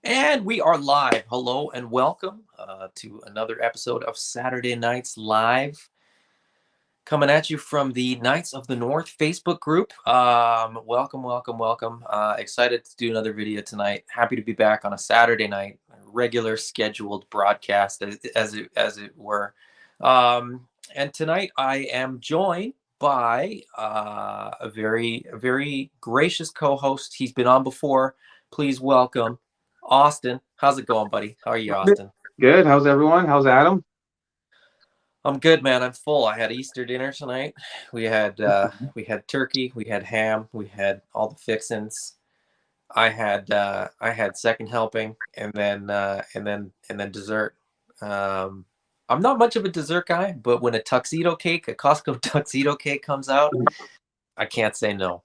And we are live. Hello and welcome to another episode of Saturday Nights Live. Coming at you from the Knights of the North Facebook group. Welcome. Excited to do another video tonight. Happy to be back on a Saturday night, regular scheduled broadcast as it were. And tonight I am joined by a very gracious co-host. He's been on before. Please welcome Austin. How's it going, buddy? How are you, Austin? Good. How's everyone? How's Adam? I'm good, man. I'm full. I had Easter dinner tonight. We had turkey, we had ham, we had all the fixins. I had second helping, and then dessert. I'm not much of a dessert guy, but when a Costco tuxedo cake comes out, I can't say no.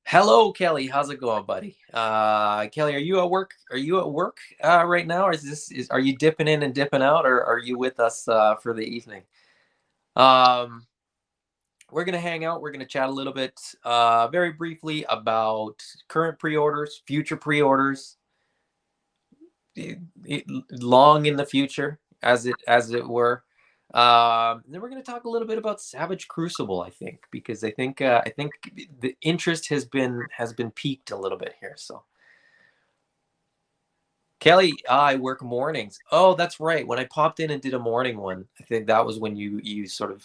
Hello, Kelly. How's it going, buddy? Kelly, are you at work? Are you at work right now, or are you dipping in and dipping out, or are you with us for the evening? We're gonna hang out. We're gonna chat a little bit, very briefly, about current pre-orders, future pre-orders, long in the future, as it were. Then we're going to talk a little bit about Savage Crucible, I think, because I think the interest has been piqued a little bit here. So, Kelly, I work mornings. Oh, that's right. When I popped in and did a morning one, I think that was when you sort of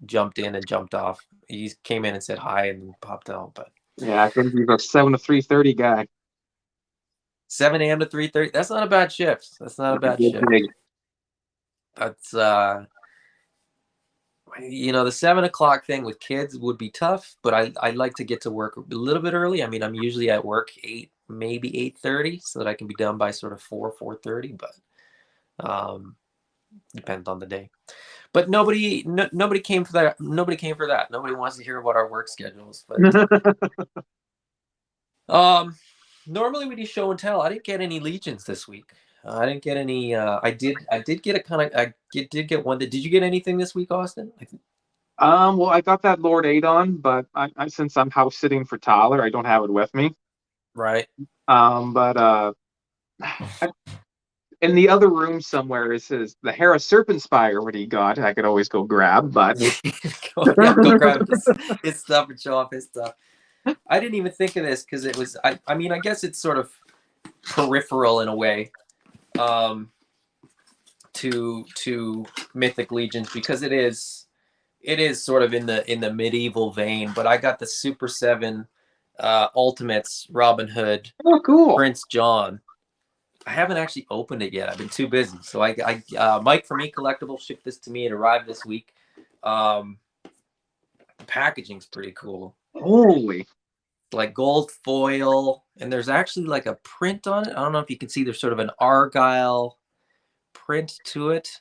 jumped in and jumped off. You came in and said hi and popped out. But Yeah, I think you're a 7 to 3:30 guy. 7 a.m. to 3:30. That's not a bad shift. That's not a bad shift. That's the 7 o'clock thing with kids would be tough, but I like to get to work a little bit early. I mean, I'm usually at work 8, maybe 8:30, so that I can be done by sort of 4:30. But depends on the day. But nobody came for that. Nobody came for that. Nobody wants to hear about our work schedules. But normally we do show and tell. I didn't get any legions this week. I didn't get any. I did get a kind of. Did get one. Did you get anything this week, Austin? Well, I got that Lord Adon, but I since I'm house sitting for Tyler, I don't have it with me. Right. But in the other room somewhere is the Hera Serpent Spire. What he got, I could always go grab. But go grab his stuff and show off his stuff. I didn't even think of this because it was. I mean, I guess it's sort of peripheral in a way. To Mythic Legions, because it is sort of in the medieval vein. But I got the Super 7 Ultimates Robin Hood. Oh, cool. Prince John. I haven't actually opened it yet. I've been too busy. So I Mike from E Collectible shipped this to me. It arrived this week. The packaging's pretty cool. Holy. Like gold foil, and there's actually like a print on it. I don't know if you can see. There's sort of an Argyle print to it,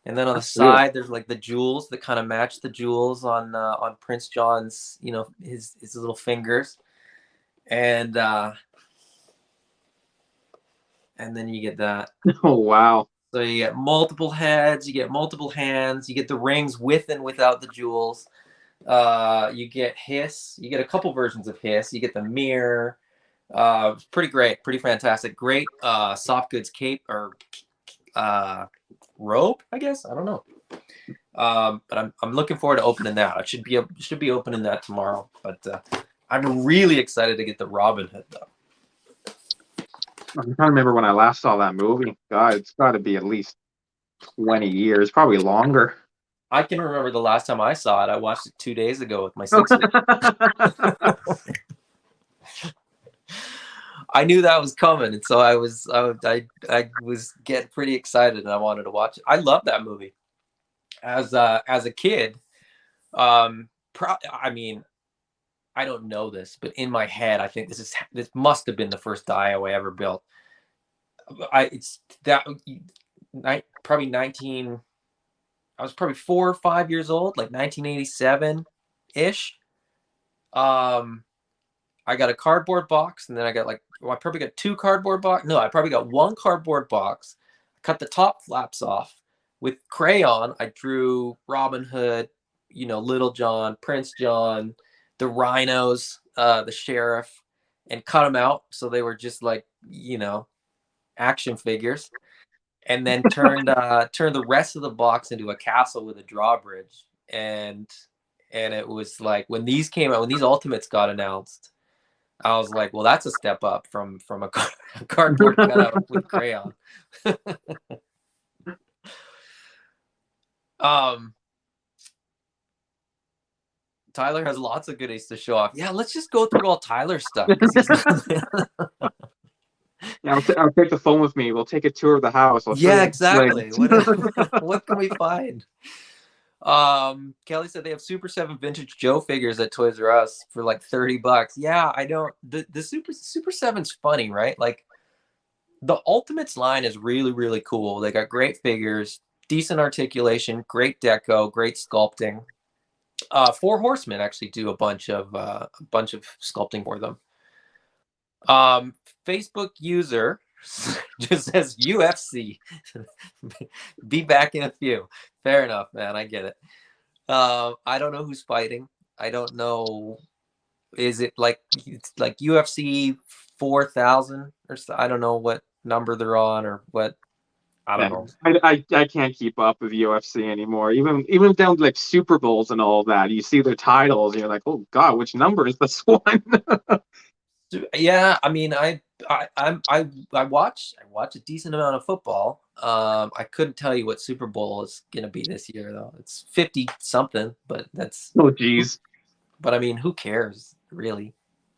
and then on the side there's like the jewels that kind of match the jewels on Prince John's, his little fingers, and then you get that. Oh, wow. So you get multiple heads, you get multiple hands, you get the rings with and without the jewels. You get Hiss, you get a couple versions of Hiss, you get the mirror. It's pretty great, pretty fantastic. Great soft goods cape or robe, I guess. I don't know. But I'm looking forward to opening that. I should be opening that tomorrow. But I'm really excited to get the Robin Hood though. I'm trying to remember when I last saw that movie. God, it's got to be at least 20 years, probably longer. I can remember the last time I saw it. I watched it 2 days ago with my 6-year-old. I knew that was coming, and so I was getting pretty excited, and I wanted to watch it. I love that movie. As a kid, I mean, I don't know this, but in my head, I think this must have been the first Dio I ever built. Probably 19. I was probably 4 or 5 years old, like 1987 ish. I got a cardboard box, and then I got I probably got 2 cardboard box. No, I probably got 1 cardboard box. I cut the top flaps off with crayon. I drew Robin Hood, Little John, Prince John, the rhinos, the sheriff, and cut them out so they were just like, action figures, and then turned the rest of the box into a castle with a drawbridge. And it was like, when these came out, when these Ultimates got announced, I was like, well, that's a step up from a cardboard cutout with crayon. um Tyler has lots of goodies to show off. Yeah, let's just go through all Tyler's stuff, because he's not... Yeah, I'll take the phone with me. We'll take a tour of the house. I'll show Yeah, you exactly. the What can we find? Kelly said they have Super 7 vintage Joe figures at Toys R Us for like $30. Yeah, I don't... the Super 7's funny, right? Like, the Ultimates line is really, really cool. They got great figures, decent articulation, great deco, great sculpting. Four Horsemen actually do a bunch of sculpting for them. Facebook user just says UFC. Be back in a few. Fair enough, man. I get it. I don't know who's fighting. I don't know. Is it like UFC 4,000 or so? I don't know what number they're on or what. I don't know. I can't keep up with UFC anymore. Even down to like Super Bowls and all that. You see their titles, and you're like, oh God, which number is this one? Yeah, I mean, I watch a decent amount of football. I couldn't tell you what Super Bowl is gonna be this year though. It's 50 something, but that's... Oh geez. But I mean, who cares really?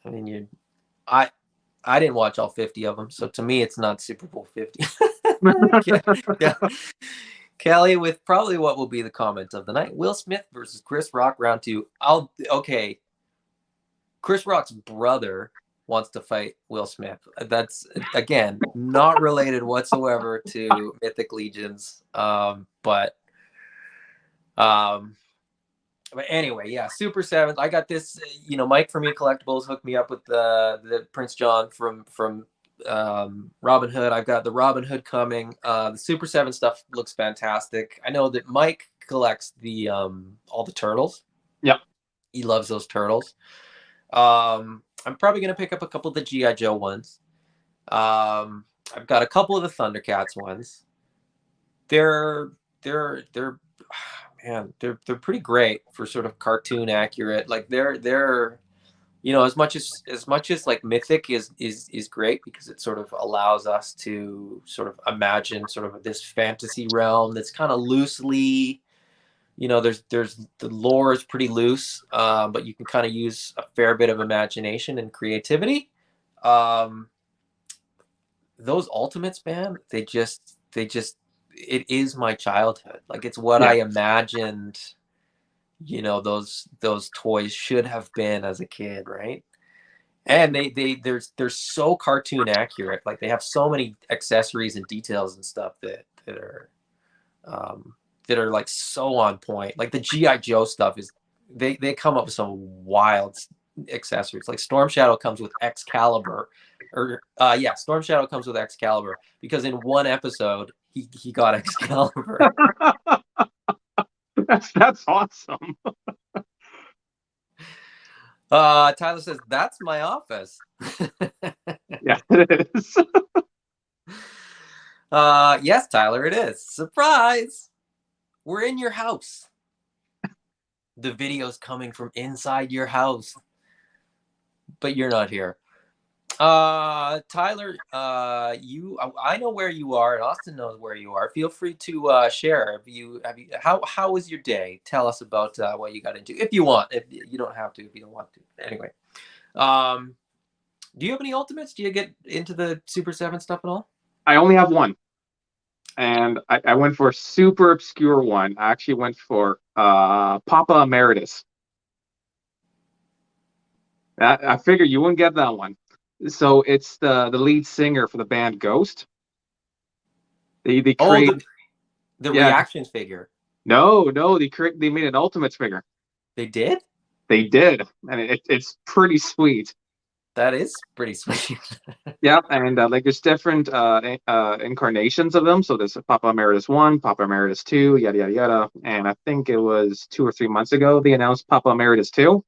I mean, I didn't watch all 50 of them, so to me, it's not Super Bowl 50. Yeah. Kelly with probably what will be the comment of the night: Will Smith versus Chris Rock, round 2. Okay. Chris Rock's brother wants to fight Will Smith. That's, again, not related whatsoever to Mythic Legions. But anyway, yeah, Super 7. I got this, Mike from E Collectibles hooked me up with the Prince John from Robin Hood. I've got the Robin Hood coming. The Super 7 stuff looks fantastic. I know that Mike collects the all the turtles. Yeah. He loves those turtles. I'm probably going to pick up a couple of the G.I. Joe ones. I've got a couple of the Thundercats ones. They're man, they're pretty great for sort of cartoon accurate. Like they're as much as like Mythic is great, because it sort of allows us to sort of imagine sort of this fantasy realm that's kind of loosely, there's the lore is pretty loose, but you can kind of use a fair bit of imagination and creativity. Those Ultimates, man, they just it is my childhood. Like, it's what I imagined, those toys should have been as a kid, right? And they're so cartoon accurate. Like, they have so many accessories and details and stuff that are like so on point. Like the G.I. Joe stuff is, they come up with some wild accessories. Like Storm Shadow comes with Excalibur, or Storm Shadow comes with Excalibur because in one episode he got Excalibur. That's awesome. Tyler says that's my office. Yeah, it is. Yes, Tyler, it is. Surprise! We're in your house. The video's coming from inside your house, but you're not here. Tyler, I know where you are, and Austin knows where you are. Feel free to share. How was your day? Tell us about what you got into, if you want. If you don't have to, if you don't want to. Anyway, do you have any Ultimates? Do you get into the Super 7 stuff at all? I only have one. And I went for a super obscure one. I actually went for Papa Emeritus. I figured you wouldn't get that one. So it's the lead singer for the band Ghost. They create the reaction figure. No, they made an Ultimates figure. They did? They did, and it's pretty sweet. That is pretty sweet. Yeah, and like there's different incarnations of them. So there's Papa Emeritus 1, Papa Emeritus 2, yada yada yada. And I think it was 2 or 3 months ago they announced Papa Emeritus 2.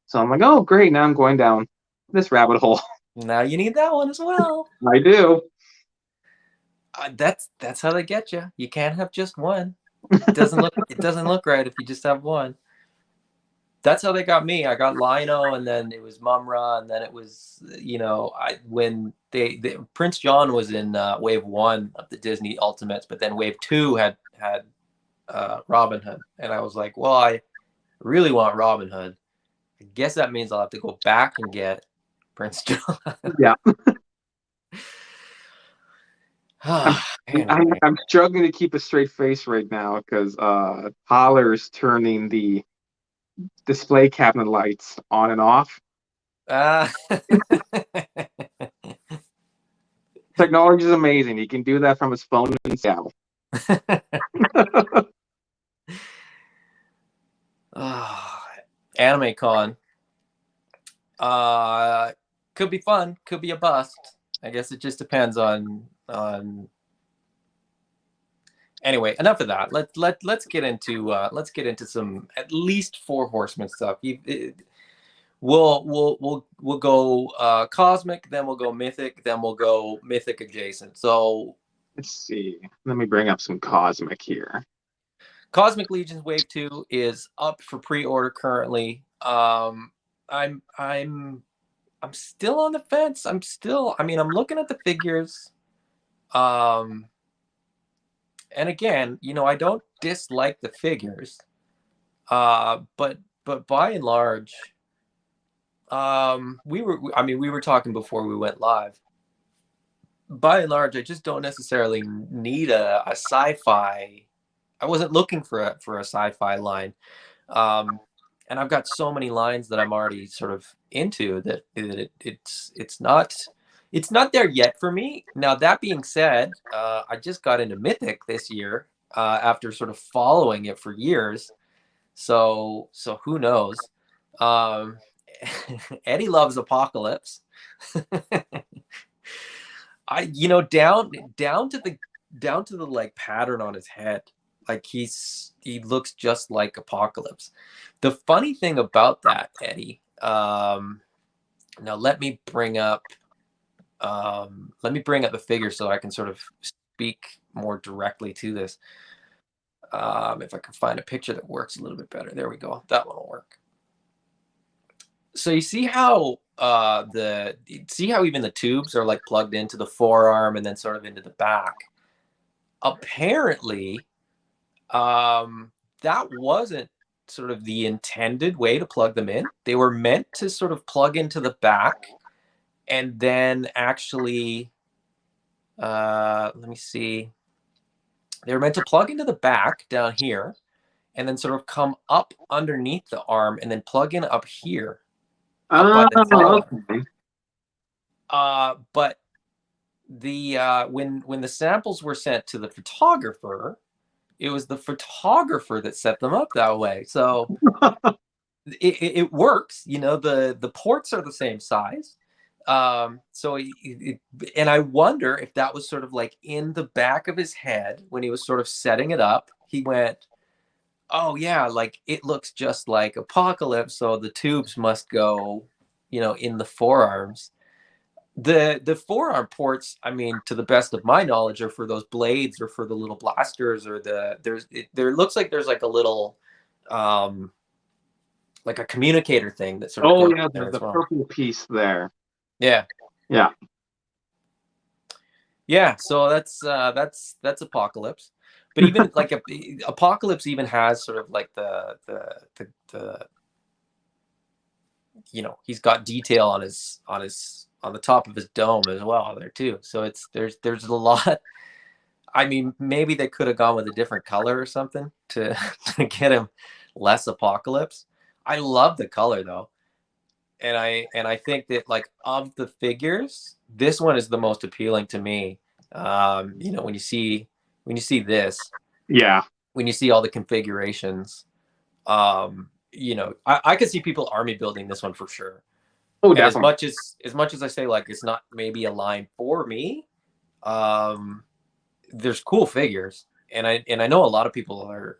So I'm like, oh great, now I'm going down this rabbit hole. Now you need that one as well. I do. That's how they get you. You can't have just one. It doesn't look right if you just have one. That's how they got me. I got Lino, and then it was Mumra, and then it was, when Prince John was in Wave 1 of the Disney Ultimates, but then Wave 2 had Robin Hood, and I was like, well, I really want Robin Hood. I guess that means I'll have to go back and get Prince John. Yeah. Oh, I'm struggling to keep a straight face right now because Tyler's turning the display cabinet lights on and off. uh, Technology is amazing. He can do that from his phone in Seattle. Anime Con. Could be fun, could be a bust. I guess it just depends on anyway, enough of that. Let's get into some at least Four Horsemen stuff. We'll go cosmic, then we'll go mythic, then we'll go mythic adjacent. So let's see. Let me bring up some cosmic here. Cosmic Legions Wave 2 is up for pre-order currently. I'm still on the fence. I'm looking at the figures. And again, I don't dislike the figures. But by and large, we were talking before we went live. By and large, I just don't necessarily need a sci-fi. I wasn't looking for a sci-fi line. And I've got so many lines that I'm already sort of into that it's not there yet for me. Now, that being said, I just got into Mythic this year after sort of following it for years. So who knows? Eddie loves Apocalypse. Down to the like pattern on his head. Like he looks just like Apocalypse. The funny thing about that, Eddie, now let me bring up the figure so I can sort of speak more directly to this. If I can find a picture that works a little bit better. There we go. That one will work. So you see how even the tubes are like plugged into the forearm and then sort of into the back. Apparently, that wasn't sort of the intended way to plug them in. They were meant to sort of plug into the back and then actually, let me see. They were meant to plug into the back down here and then sort of come up underneath the arm and then plug in up here. Up by the collar. Okay. But the when the samples were sent to the photographer, it was the photographer that set them up that way. So it works. The ports are the same size. So and I wonder if that was sort of like in the back of his head when he was sort of setting it up. He went, oh yeah, like it looks just like Apocalypse, so the tubes must go, in the forearms. The forearm ports, to the best of my knowledge, are for those blades or for the little blasters or there looks like there's like a little like a communicator thing that sort of goes yeah, there the as well. purple piece there. Yeah. So that's Apocalypse. But even like Apocalypse even has sort of like the he's got detail on the top of his dome as well there too. So there's a lot. Maybe they could have gone with a different color or something to get him less Apocalypse. I love the color though. And I think that like of the figures, this one is the most appealing to me. When you see this, when you see all the configurations, I could see people army building this one for sure. Oh, and definitely. as much as I say like it's not maybe a line for me, there's cool figures, and I know a lot of people are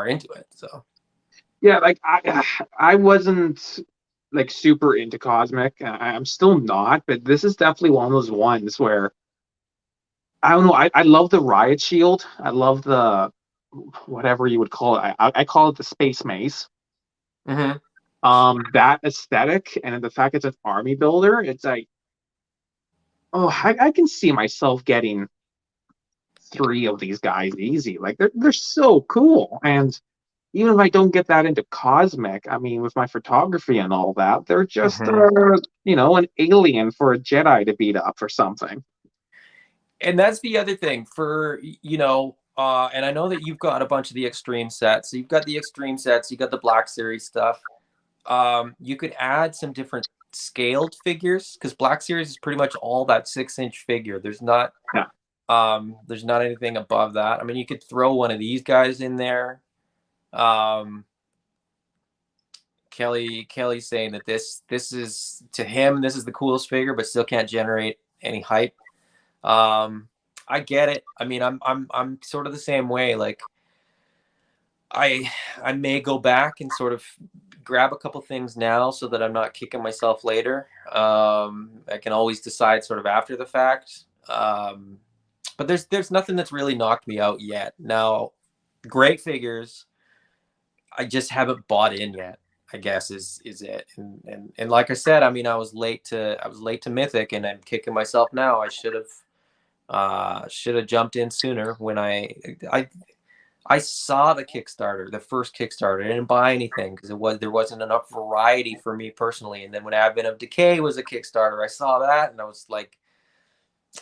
into it. So yeah, like I wasn't like super into Cosmic. I'm still not, but this is definitely one of those ones where I don't know. I love the riot shield. I love the whatever you would call it. I call it the space mace. Hmm. That aesthetic and the fact it's an army builder, it's like, oh, I can see myself getting three of these guys easy. Like they're so cool. And even if I don't get that into Cosmic, I mean, with my photography and all that, they're just Hmm. an alien for a Jedi to beat up or something. And that's the other thing for, and I know that you've got a bunch of the extreme sets. So you've got the extreme sets, you got the Black Series stuff. You could add some different scaled figures because Black Series is pretty much all that 6-inch figure. Yeah. There's not anything above that. I mean, you could throw one of these guys in there. Um, Kelly's saying that this is to him, this is the coolest figure, but still can't generate any hype. I get it. I mean, I'm sort of the same way. Like I I may go back and sort of grab a couple things now so that I'm not kicking myself later. I can always decide sort of after the fact. But there's nothing that's really knocked me out yet. Now, great figures. I just haven't bought in yet, I guess is it. And like I said, I mean, I was late to Mythic, and I'm kicking myself now. I should have jumped in sooner when I saw the Kickstarter, the first Kickstarter. I didn't buy anything because there wasn't enough variety for me personally. And then when Advent of Decay was a Kickstarter, I saw that and I was like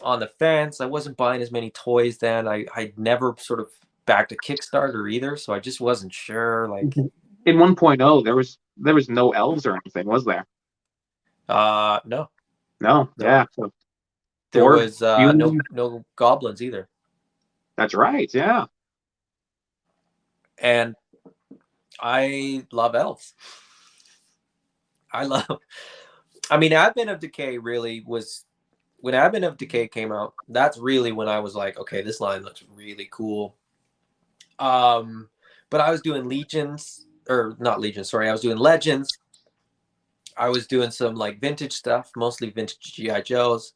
on the fence. I wasn't buying as many toys then. I never sort of backed a Kickstarter either, so I just wasn't sure. Like, In 1.0, there was no elves or anything, was there? no, No. no, Yeah. So there dwarves, was humans. no goblins either. That's right. Yeah. And I love elves. I love. I mean, Advent of Decay really was when Advent of Decay came out. That's really when I was like, okay, this line looks really cool. Um, but I was doing legions or not legions. Sorry, I was doing legends. I was doing some like vintage stuff, mostly vintage GI Joes,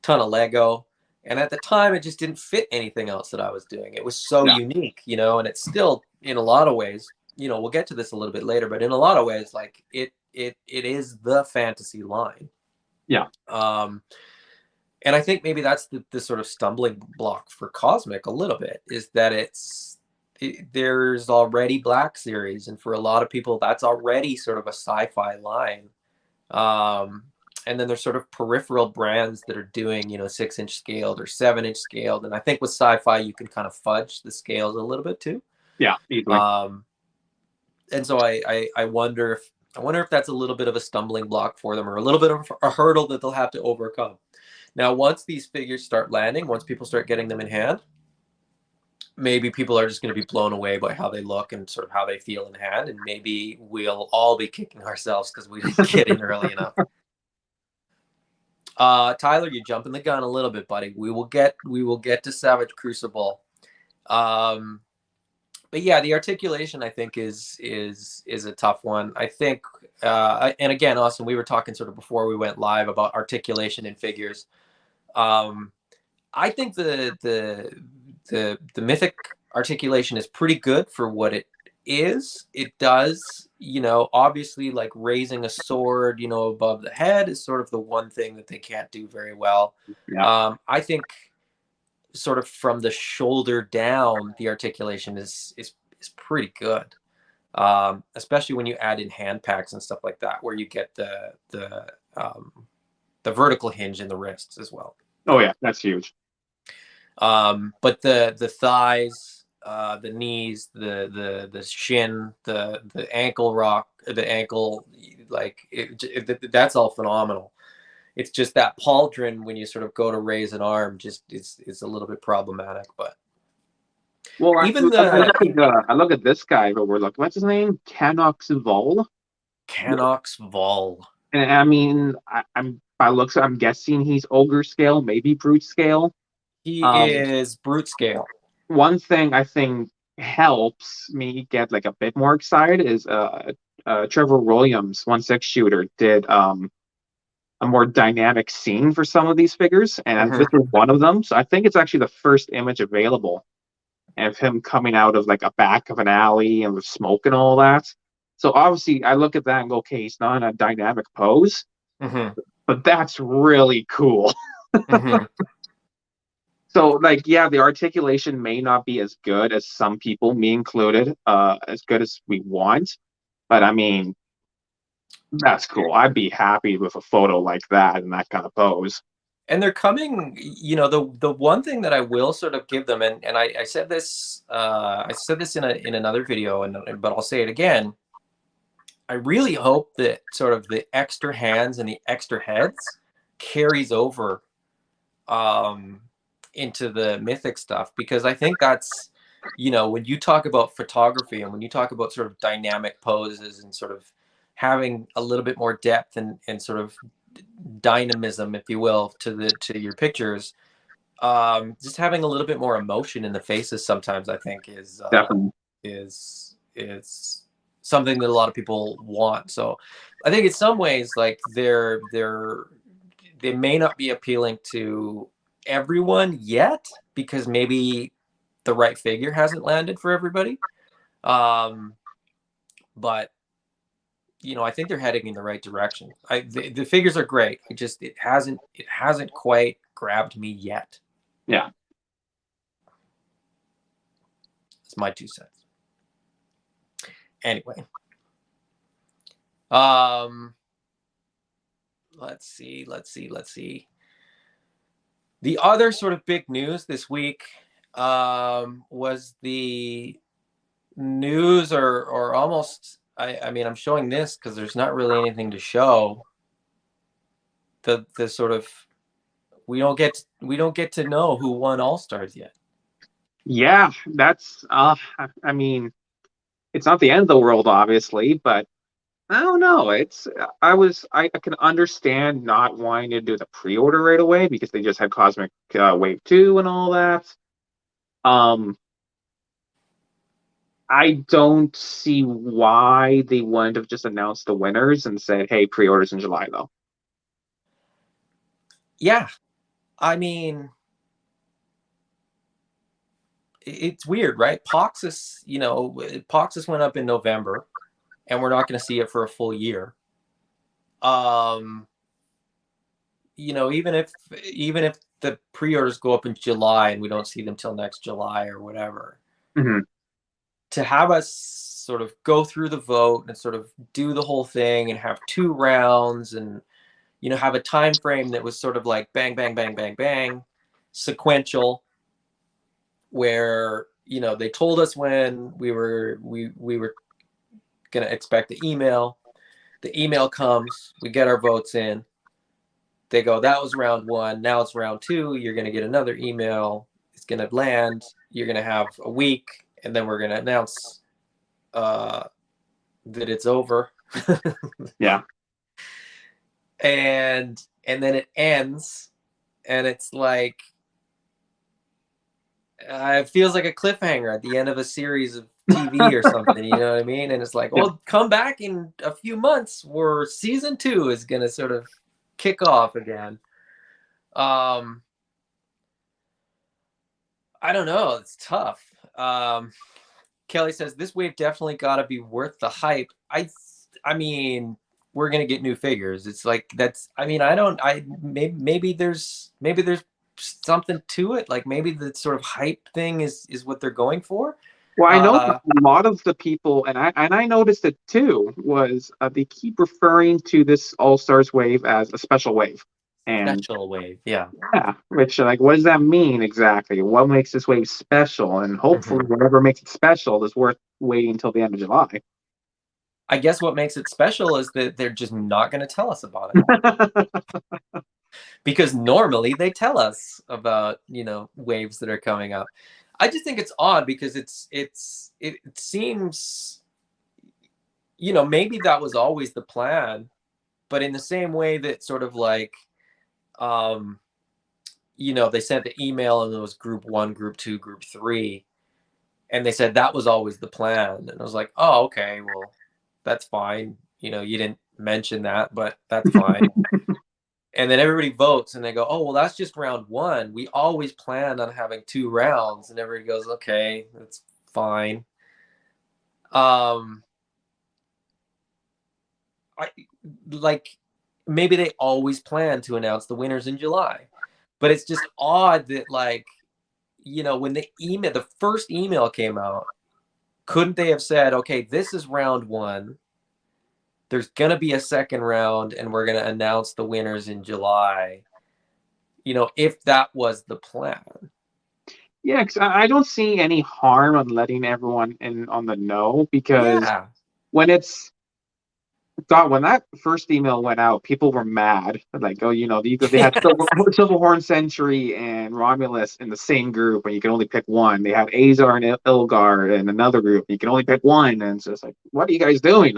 ton of Lego. And at the time, it just didn't fit anything else that I was doing. It was so Yeah. unique, and it's still in a lot of ways. We'll get to this a little bit later, but in a lot of ways, like it is the fantasy line. Yeah. Um, and I think maybe that's the sort of stumbling block for Cosmic a little bit is that there's already Black Series, and for a lot of people, that's already sort of a sci-fi line. Um, and then there's sort of peripheral brands that are doing 6-inch scaled or 7-inch scaled, and I think with sci-fi you can kind of fudge the scales a little bit too. Yeah. Easily. Um, and so I wonder if that's a little bit of a stumbling block for them or a little bit of a hurdle that they'll have to overcome. Now, once these figures start landing, once people start getting them in hand, maybe people are just going to be blown away by how they look and sort of how they feel in hand, and maybe we'll all be kicking ourselves because we didn't get in early enough. Tyler, you're jumping the gun a little bit, buddy. We will get to Savage Crucible. But yeah, the articulation I think is a tough one. I think, and again, Austin, we were talking sort of before we went live about articulation in figures. I think the mythic articulation is pretty good for what it is. It does, obviously, like raising a sword, above the head is sort of the one thing that they can't do very well. Yeah. I think sort of from the shoulder down, the articulation is pretty good. Especially when you add in hand packs and stuff like that, where you get the vertical hinge in the wrists as well. Oh yeah, that's huge. But the thighs, the knees, the shin, the ankle rock, the ankle, like that's all phenomenal. It's just that pauldron when you sort of go to raise an arm, just is a little bit problematic. But Well, even I look at this guy, but we're like, what's his name? Canox Vol. Canox Vol. And I mean, I'm by looks, I'm guessing he's ogre scale, maybe brute scale. He Um, is brute scale. One thing I think helps me get like a bit more excited is Trevor Williams, 1/6 shooter, did a more dynamic scene for some of these figures, and Mhm. this is one of them. So I think it's actually the first image available of him coming out of like a back of an alley and with smoke and all that. So obviously, I look at that and go, okay, he's not in a dynamic pose, Mhm. but that's really cool. Mhm. So, like, yeah, the articulation may not be as good as some people, me included, as good as we want, but I mean, that's cool. I'd be happy with a photo like that and that kind of pose. And they're coming, the one thing that I will sort of give them, and I said this, in another video, and but I'll say it again. I really hope that sort of the extra hands and the extra heads carries over um, into the mythic stuff, because I think that's, when you talk about photography and when you talk about sort of dynamic poses and sort of having a little bit more depth and sort of dynamism, if you will, to your pictures, just having a little bit more emotion in the faces sometimes, I think, Definitely. is something that a lot of people want. So I think in some ways, like, they may not be appealing to everyone yet, because maybe the right figure hasn't landed for everybody. Um, but I think they're heading in the right direction. The figures are great. It hasn't quite grabbed me yet. Yeah. It's my 2 cents. Anyway, um, let's see. The other sort of big news this week was the news, or almost. I mean, I'm showing this because there's not really anything to show. The sort of we don't get to know who won All Stars yet. Yeah, that's I mean, it's not the end of the world, obviously, but I don't know. I can understand not wanting to do the pre-order right away because they just had Cosmic Wave 2 and all that. Um, I don't see why they wouldn't have just announced the winners and said, "Hey, pre-orders in July," though. Yeah, I mean, it's weird, right? Poxus went up in November, and we're not going to see it for a full year. Um, even if the pre-orders go up in July and we don't see them till next July or whatever, Hmm. to have us sort of go through the vote and sort of do the whole thing and have 2 rounds, and have a time frame that was sort of like bang, bang, bang, bang, bang, sequential, where they told us when we were going to expect the email. The email comes, we get our votes in. They go, that was round one. Now it's round two. You're going to get another email. It's going to land. You're going to have a week, and then we're going to announce uh, that it's over. Yeah. And then it ends, and it's like, it feels like a cliffhanger at the end of a series of TV or something. You know what I mean? And it's like, Yeah. well, come back in a few months where season 2 is going to sort of kick off again. Um, I don't know. It's tough. Kelly says this wave definitely got to be worth the hype. I mean, we're gonna get new figures. It's like that's. I mean, I don't. Maybe there's something to it. Like maybe the sort of hype thing is what they're going for. Well, I know Uh, a lot of the people, and I noticed it too, was they keep referring to this All Stars wave as a special wave, and Special wave. Yeah. yeah, which like, what does that mean exactly? What makes this wave special? And hopefully, Mhm. whatever makes it special is worth waiting until the end of July. I guess what makes it special is that they're just not going to tell us about it, because normally they tell us about waves that are coming up. I just think it's odd because it seems, maybe that was always the plan, but in the same way that sort of like, um, they sent the email and it was group 1, group 2, group 3, and they said that was always the plan, and I was like, oh, okay, well, That's fine. You didn't mention that, but that's fine. And then everybody votes and they go, oh, well, that's just round one. We always planned on having 2 rounds. And everybody goes, okay, that's fine. I like maybe they always plan to announce the winners in July, but it's just odd that when the first email came out, couldn't they have said, okay, this is round one. There's gonna be a second round, and we're gonna announce the winners in July. If that was the plan. Yeah, 'cause I don't see any harm on letting everyone in on the know, because Yeah. when it's God, when that first email went out, people were mad. Like, oh, they had Silverhorn Century and Romulus in the same group, and you can only pick one. They had Azar and Ilgard in another group. You can only pick one, and it's just like, what are you guys doing?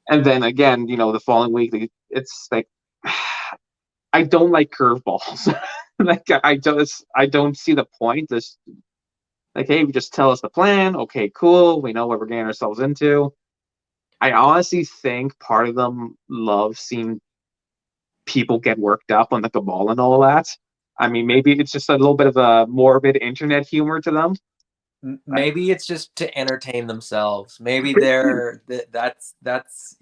And then again, the following week, it's like, I don't like curveballs. Like, I don't see the point. This, like, hey, just tell us the plan. Okay, cool. We know what we're getting ourselves into. I honestly think part of them love seeing people get worked up on the cabal and all that. I mean, maybe it's just a little bit of a morbid internet humor to them. Maybe it's just to entertain themselves. Maybe that's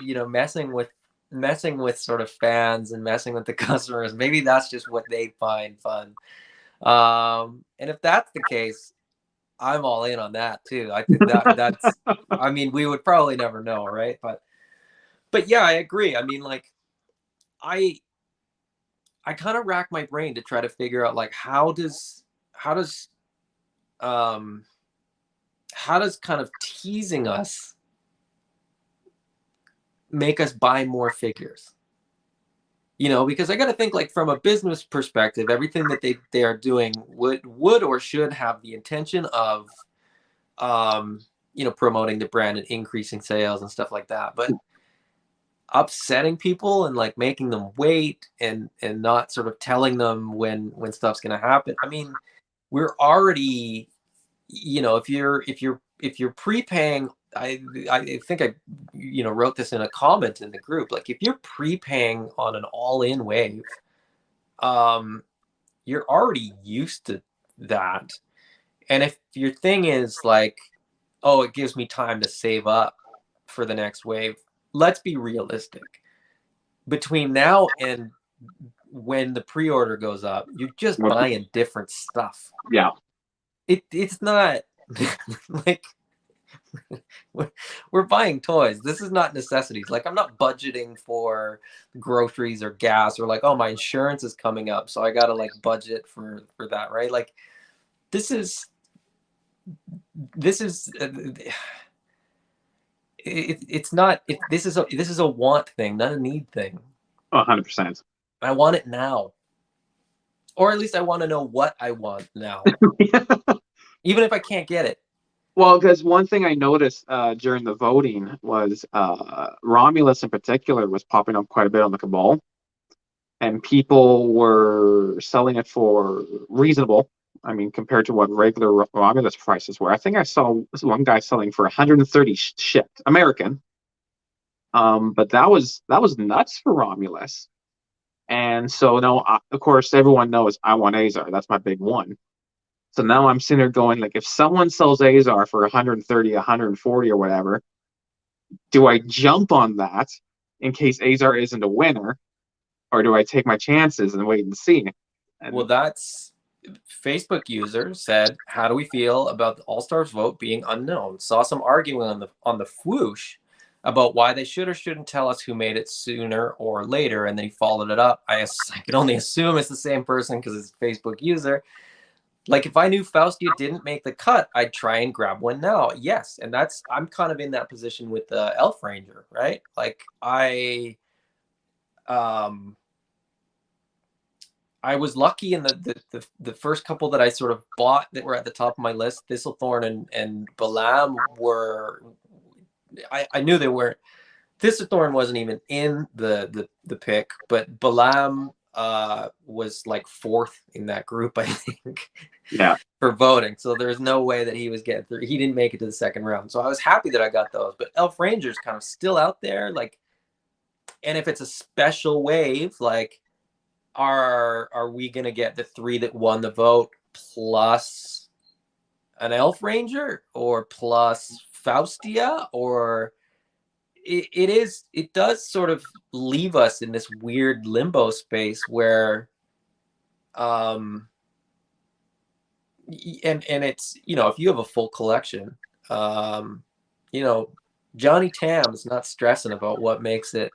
messing with sort of fans and messing with the customers. Maybe that's just what they find fun. And if that's the case, I'm all in on that too. I think that's I mean, we would probably never know, right? But yeah, I agree. I mean, like, I I kind of rack my brain to try to figure out, like, how does um how does kind of teasing us make us buy more figures? Because I got to think, like, from a business perspective, everything that they are doing would or should have the intention of promoting the brand and increasing sales and stuff like that. But upsetting people and, like, making them wait and not sort of telling them when stuff's going to happen. I mean, we're already, if you're prepaying, I think I wrote this in a comment in the group. Like, if you're prepaying on an all-in wave, um you're already used to that. And if your thing is like, oh, it gives me time to save up for the next wave, let's be realistic. Between now and when the pre-order goes up, you're just buying different stuff. Yeah. It's not like we're buying toys. This is not necessities. Like, I'm not budgeting for groceries or gas, or like, oh, my insurance is coming up, so I gotta, like, budget for that, right? Like, this is this is it's not this is a want thing, not a need thing. 100%. I want it now, or at least I want to know what I want now, even if I can't get it. Well, because one thing I noticed during the voting was Romulus in particular was popping up quite a bit on the Cabal, and people were selling it for reasonable. I mean, compared to what regular Romulus prices were. I think I saw one guy selling for 130 shipped American. But that was nuts for Romulus. And so now, of course, everyone knows I want Azar. That's my big one. So now I'm sitting there going, like, if someone sells Azar for 130, 140 or whatever, do I jump on that in case Azar isn't a winner, or do I take my chances and wait and see? Well, And that's Facebook user said, how do we feel about the All-Stars vote being unknown? Saw some arguing on the whoosh about why they should or shouldn't tell us who made it sooner or later, and then he followed it up. I can only assume it's the same person because it's a Facebook user. Like, if I knew Faustia didn't make the cut, I'd try and grab one now. Yes, and I'm kind of in that position with the Elf Ranger, right? Like, um I was lucky in the first couple that I sort of bought that were at the top of my list. Thistlethorn and Balam were, I knew they weren't. Thistlethorn wasn't even in the pick, but Balam was like fourth in that group, I think, Yeah. for voting. So there's no way that he was getting through. He didn't make it to the second round. So I was happy that I got those. But Elf Ranger's kind of still out there. Like, and if it's a special wave, like, are we gonna get the 3 that won the vote plus an Elf Ranger or plus Faustia, or it does sort of leave us in this weird limbo space where um and it's, if you have a full collection, um Johnny Tam is not stressing about what makes it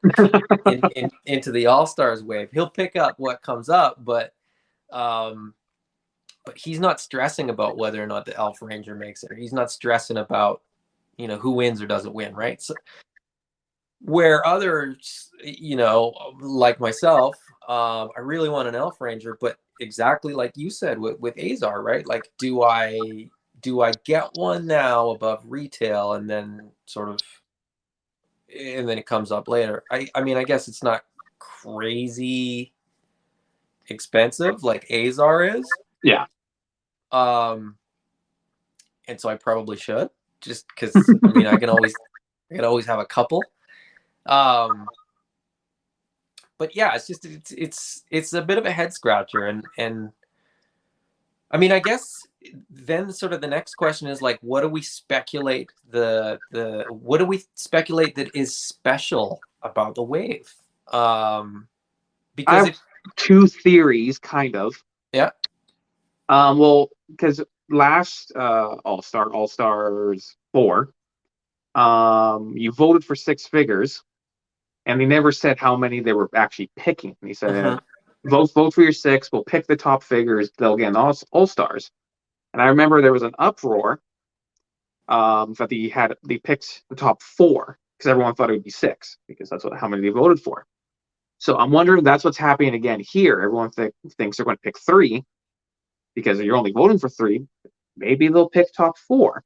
into the All-Stars wave. He'll pick up what comes up, um but he's not stressing about whether or not the Elf Ranger makes it, or he's not stressing about who wins or doesn't win, right? So where others, like myself, I really want an Elf Ranger, but exactly like you said with Azar, right? Like, do I get one now above retail, and then it comes up later? I mean, I guess it's not crazy expensive like Azar is. Yeah. Um, and so I probably should, just because I mean, I can always have a couple. Um, but yeah, it's a bit of a head scratcher, and I mean, I guess then sort of the next question is like, what do we speculate what do we speculate that is special about the wave? I Because have two theories, kind of. yeah, Well, because last All Stars 4, you voted for six figures, and they never said how many they were actually picking. They said, mhm. vote for your six. We'll pick the top figures. They'll get All Stars. And I remember there was an uproar that they picked the top four because everyone thought it would be six because that's how many they voted for. So I'm wondering if that's what's happening again here. Everyone thinks they're going to pick three because you're only voting for three. Maybe they'll pick top four.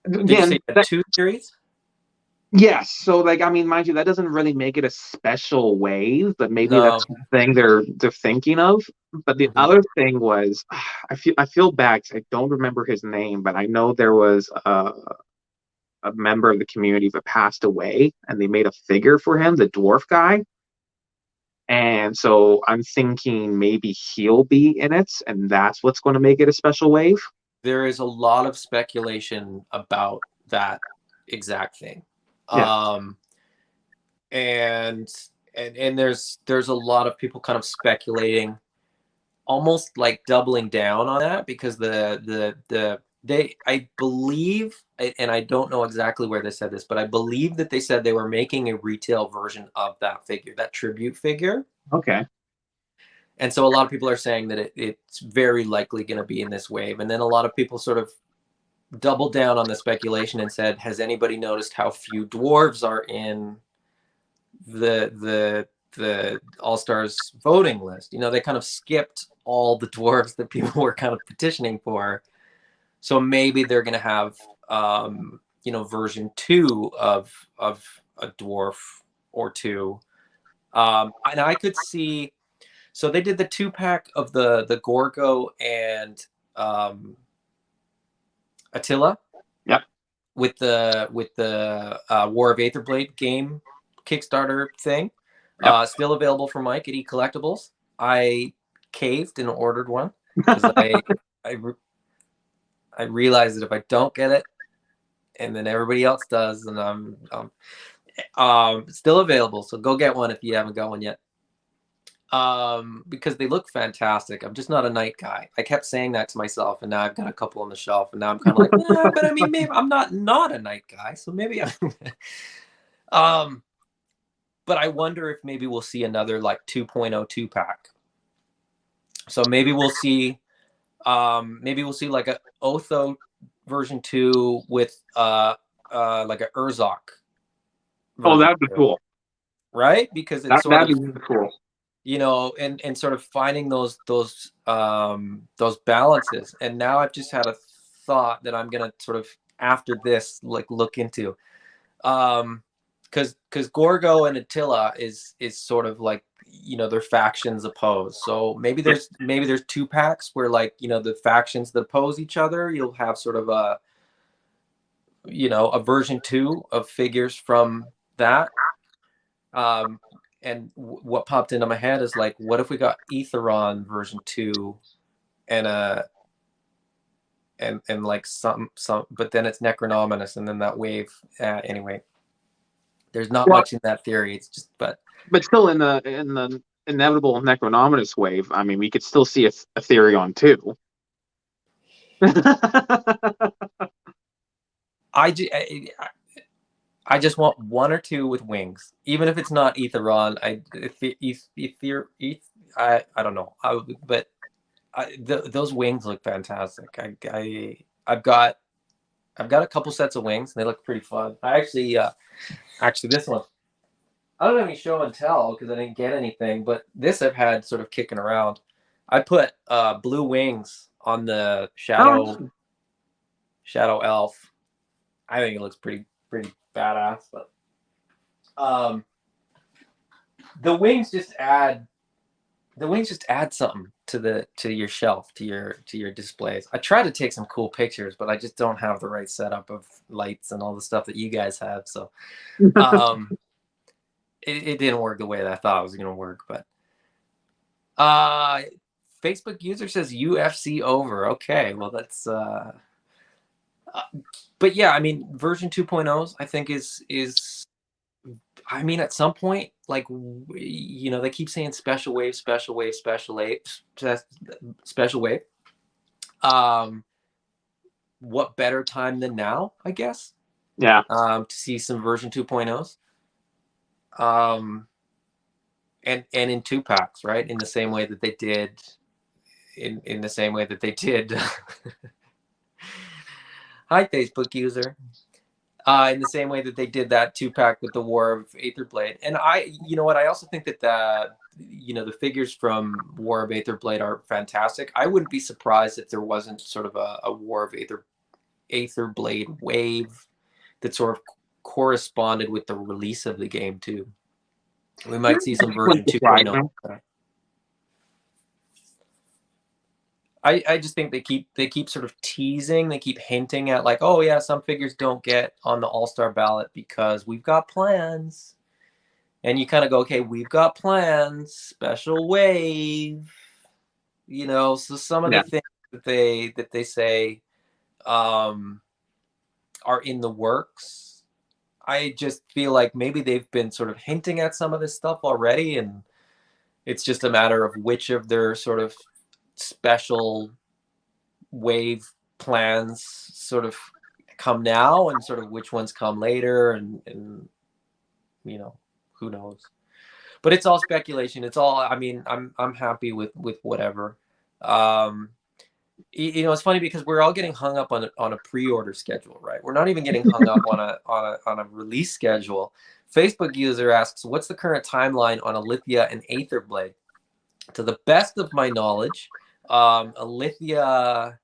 Did you say Again, you had two theories? yes. So, like, I mean, mind you, that doesn't really make it a special wave, but maybe No. that's the thing they're thinking of. But the Mhm. other thing was, I feel bad 'cause I don't remember his name, but I know there was a member of the community that passed away, and they made a figure for him, the dwarf guy. And so I'm thinking maybe he'll be in it, and that's what's going to make it a special wave. There is a lot of speculation about that exact thing. Yeah, Um, and and there's a lot of people kind of speculating, almost like doubling down on that, because they, I believe, and I don't know exactly where they said this, but I believe that they said they were making a retail version of that figure, that tribute figure. okay. And so a lot of people are saying that it's very likely going to be in this wave. And then a lot of people sort of doubled down on the speculation and said, has anybody noticed how few dwarves are in the All-Stars voting list? They kind of skipped all the dwarves that people were kind of petitioning for. So maybe they're going to have version 2 of a dwarf or two. And I could see, so they did the 2-pack of the Gorgo and Attila Yep. with the War of Aetherblade game Kickstarter thing. Yep. Still available for Mike at eCollectibles. I caved and ordered one because I realized that if I don't get it, and then everybody else does, and I'm still available. So go get one if you haven't got one yet. Because they look fantastic. I'm just not a night guy. I kept saying that to myself, and now I've got a couple on the shelf, and now I'm kind of like, but I mean, maybe I'm not a night guy, so maybe I'm. um, but I wonder if maybe we'll see another like 2.02 pack. So maybe we'll see like a Otho version 2 with like a Urzok Oh, version that'd be 2, cool. right? Because it's sort That'd of, be really cool. and sort of finding those balances. And now I've just had a thought that I'm gonna sort of, after this, like, look into. Um because Gorgo and Attila is sort of like, their factions opposed. So Yeah. maybe there's two packs where, like, the factions that oppose each other, you'll have sort of a version 2 of figures from that. And what popped into my head is, like, what if we got Aetheron version 2 and like some, but then it's Necronominus, and then that wave. Anyway, there's not Well, much in that theory. It's just, but but still, in the inevitable Necronominus wave, I mean, we could still see a Therion too. I, I just want one or two with wings, even if it's not Aetheron. I don't know. But those wings look fantastic. I've got a couple sets of wings, and they look pretty fun. I actually this one, I don't have any show and tell because I didn't get anything, but this I've had sort of kicking around. I put blue wings on the Oh, shadow elf. I think it looks pretty badass, but um, the wings just add something to your shelf, to your displays. I try to take some cool pictures, but I just don't have the right setup of lights and all the stuff that you guys have. So it didn't work the way that I thought it was going to work. But Facebook user says UFC over. Okay, well that's but yeah, I mean, version 2.0s I think is I mean, at some point, like, they keep saying special wave, special wave, special wave, special wave. What better time than now, I guess, yeah. to see some version 2.0s. And in two packs, right? In the same way that they did, in the same way that they did. Hi, Facebook user. In the same way that they did that 2-pack with the War of Aetherblade. And you know what? I also think that the figures from War of Aetherblade are fantastic. I wouldn't be surprised if there wasn't sort of a War of Aetherblade wave that sort of corresponded with the release of the game too. We might see some version 2.0. I just think they keep sort of teasing, they keep hinting at, like, oh yeah, some figures don't get on the all-star ballot because we've got plans. And you kind of go, okay, we've got plans, special wave, so some of the Yeah. things that they say are in the works. I just feel like maybe they've been sort of hinting at some of this stuff already, and it's just a matter of which of their sort of special wave plans sort of come now and sort of which ones come later, and who knows. But it's all speculation. It's all, I mean, I'm happy with whatever. It's funny because we're all getting hung up on a pre-order schedule, right? We're not even getting hung up on a release schedule. Facebook user asks, what's the current timeline on Alithia and Aetherblade? To the best of my knowledge, Alithia,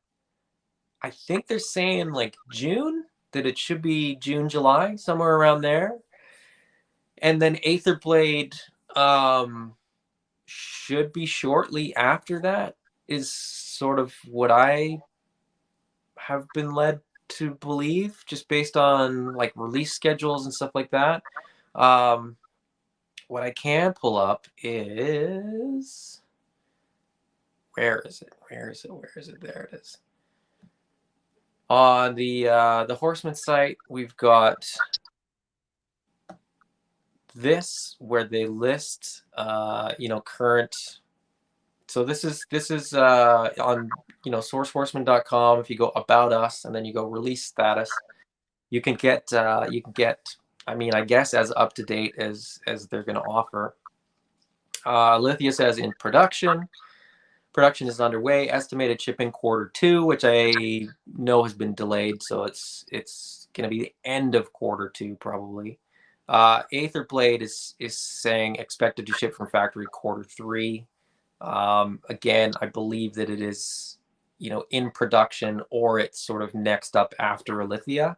I think they're saying like June, that it should be June, July, somewhere around there. And then Aetherblade should be shortly after that, is sort of what I have been led to believe, just based on like release schedules and stuff like that. What I can pull up is, where is it? There it is. On the Horseman site, we've got this where they list current. So this is on sourcehorseman.com. If you go about us and then you go release status, you can get I mean, I guess as up to date as they're going to offer. Lithia says in production. Production is underway. Estimated shipping Q2, which I know has been delayed, so it's going to be the end of Q2 probably. Aetherblade is saying expected to ship from factory Q3. Again, I believe that it is, in production, or it's sort of next up after Alithia.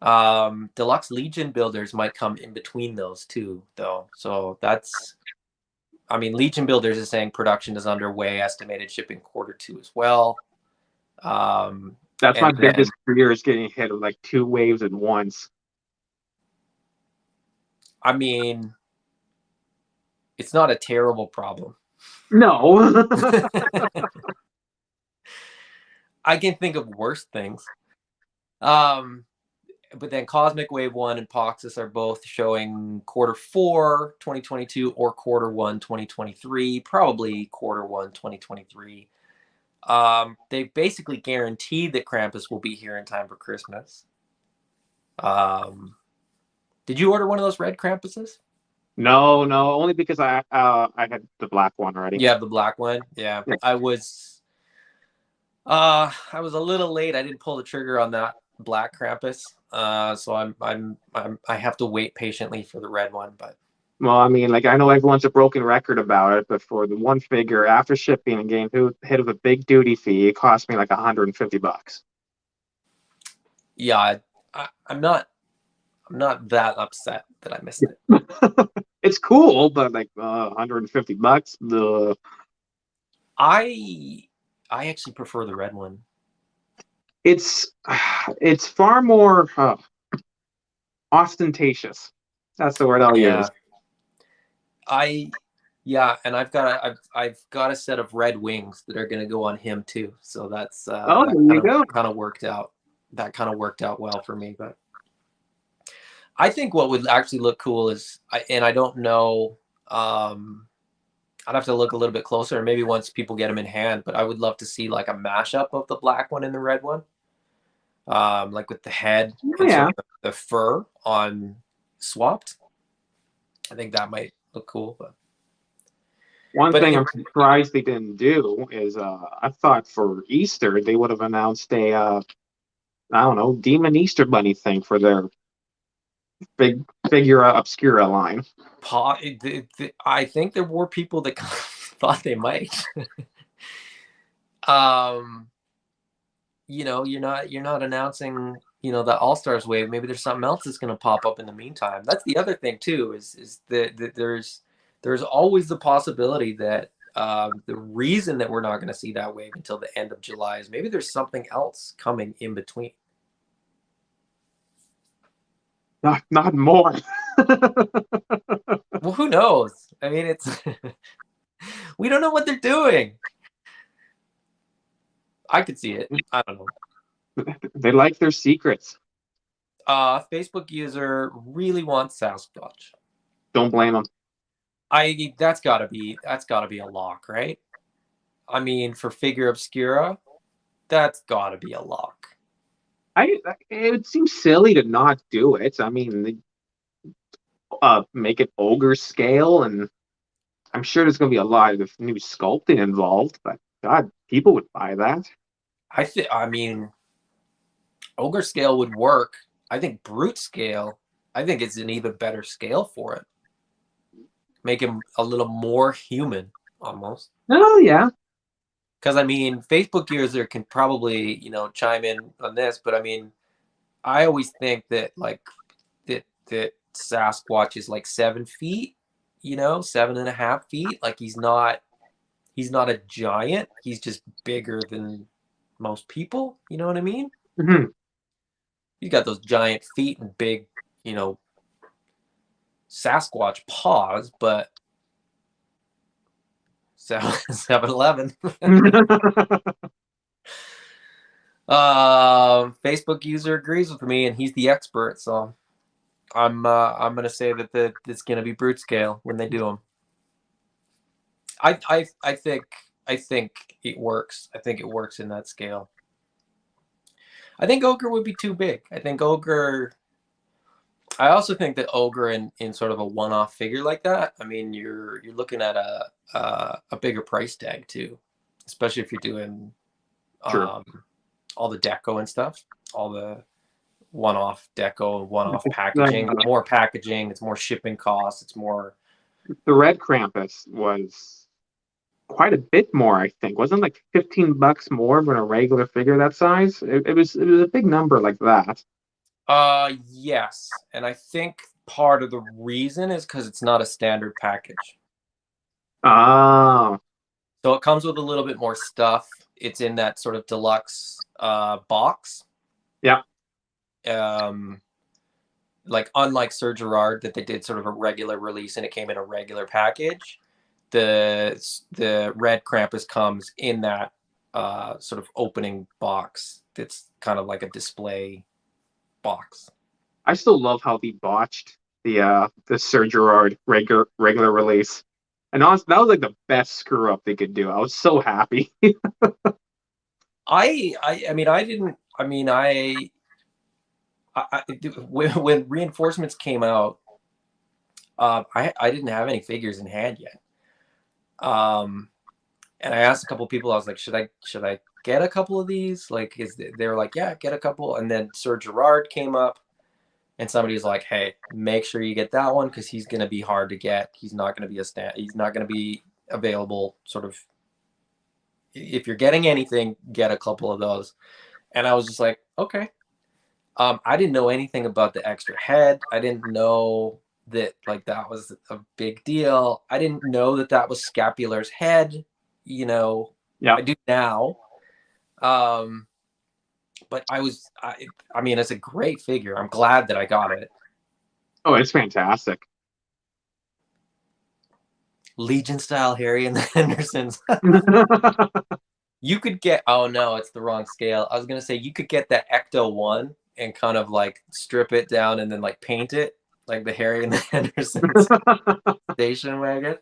Deluxe Legion builders might come in between those two, though. So that's, I mean, Legion builders is saying production is underway, estimated shipping quarter 2 as well. That's my And then, biggest fear is getting hit with like 2 waves at once. I mean, it's not a terrible problem. No. I can think of worse things. Um, but then Cosmic Wave 1 and Poxus are both showing quarter 4 2022 or quarter 1 2023, probably quarter 1 2023. They basically guaranteed that Krampus will be here in time for Christmas. Did you order one of those red Krampuses? No, only because I had the black one already. You have the black one? Yeah. Yeah. I was a little late. I didn't pull the trigger on that black Krampus. So I have to wait patiently for the red one, but Well, I mean, like I know everyone's a broken record about it, but for the one figure after shipping and getting hit with a big duty fee, it cost me like $150. yeah, I'm not that upset that I missed it. It's cool, but like $150. I actually prefer the red one. It's it's far more ostentatious. That's the word I'll Yeah. use. And I've got a set of red wings that are going to go on him too. So that's Oh, that there you go. kind of worked out. That kind of worked out well for me. But I think what would actually look cool is, I don't know. I'd have to look a little bit closer, maybe once people get them in hand. But I would love to see like a mashup of the black one and the red one, like with the head and Yeah. sort of the fur on swapped. I think that might look cool. One But thing I'm surprised they didn't do is I thought for Easter they would have announced a I don't know, Demon Easter Bunny thing for their big Figura Obscura line. I think there were people that thought they might. um, you're not announcing, the All Stars wave. Maybe there's something else that's going to pop up in the meantime. That's the other thing too. Is that there's always the possibility that the reason that we're not going to see that wave until the end of July is maybe there's something else coming in between. Not more. Well, who knows? I mean, it's we don't know what they're doing. I could see it. I don't know. They like their secrets. Facebook user really wants Sasquatch. Don't blame them. That's gotta be a lock, right? I mean, for Figure Obscura, that's gotta be a lock. It seems silly to not do it. I mean, make it ogre scale, and I'm sure there's going to be a lot of new sculpting involved. But God, people would buy that. I mean, ogre scale would work. I think brute scale, I think it's an even better scale for it. Make him a little more human, almost. Oh yeah. Because I mean, Facebook user can probably chime in on this, but I mean, I always think that like that Sasquatch is like 7 feet, 7.5 feet. Like he's not a giant. He's just bigger than most people. You know what I mean? Mm-hmm. He's got those giant feet and big, Sasquatch paws, but 7-Eleven. Facebook user agrees with me, and he's the expert. So I'm gonna say that it's gonna be brute scale when they do them. I think it works. I think it works in that scale. I think ogre would be too big. I also think that ogre in sort of a one-off figure like that, I mean, you're looking at a bigger price tag too, especially if you're doing Sure. all the deco and stuff, all the one-off deco, one-off packaging. More packaging, it's more shipping costs, it's more. The red Krampus was quite a bit more, I think. Wasn't it like $15 more than a regular figure that size? It was a big number like that. Yes, and I think part of the reason is because it's not a standard package. Oh, So it comes with a little bit more stuff. It's in that sort of deluxe box. yeah. Um, like unlike Sir Gerard that they did sort of a regular release and it came in a regular package, the Red Krampus comes in that sort of opening box. It's kind of like a display box. I still love how they botched the Sir Gerard regular release. And honestly, that was like the best screw up they could do. I was so happy. I mean I didn't I mean I when reinforcements came out, I didn't have any figures in hand yet. Um, and I asked a couple of people. I was like, should I get a couple of these? Like, they were like, yeah, get a couple. And then Sir Gerard came up, and somebody was like, hey, make sure you get that one because he's gonna be hard to get. He's not gonna be a stand. He's not gonna be available. Sort of, if you're getting anything, get a couple of those. And I was just like, okay. I didn't know anything about the extra head. I didn't know that like that was a big deal. I didn't know that that was Scapular's head. You know, Yeah. I do now. Um, but I mean, it's a great figure. I'm glad that I got it. Oh, it's fantastic. Legion style Harry and the Hendersons. You could get. Oh no, it's the wrong scale. I was gonna say you could get that Ecto one and kind of like strip it down and then like paint it like the Harry and the Hendersons station wagon.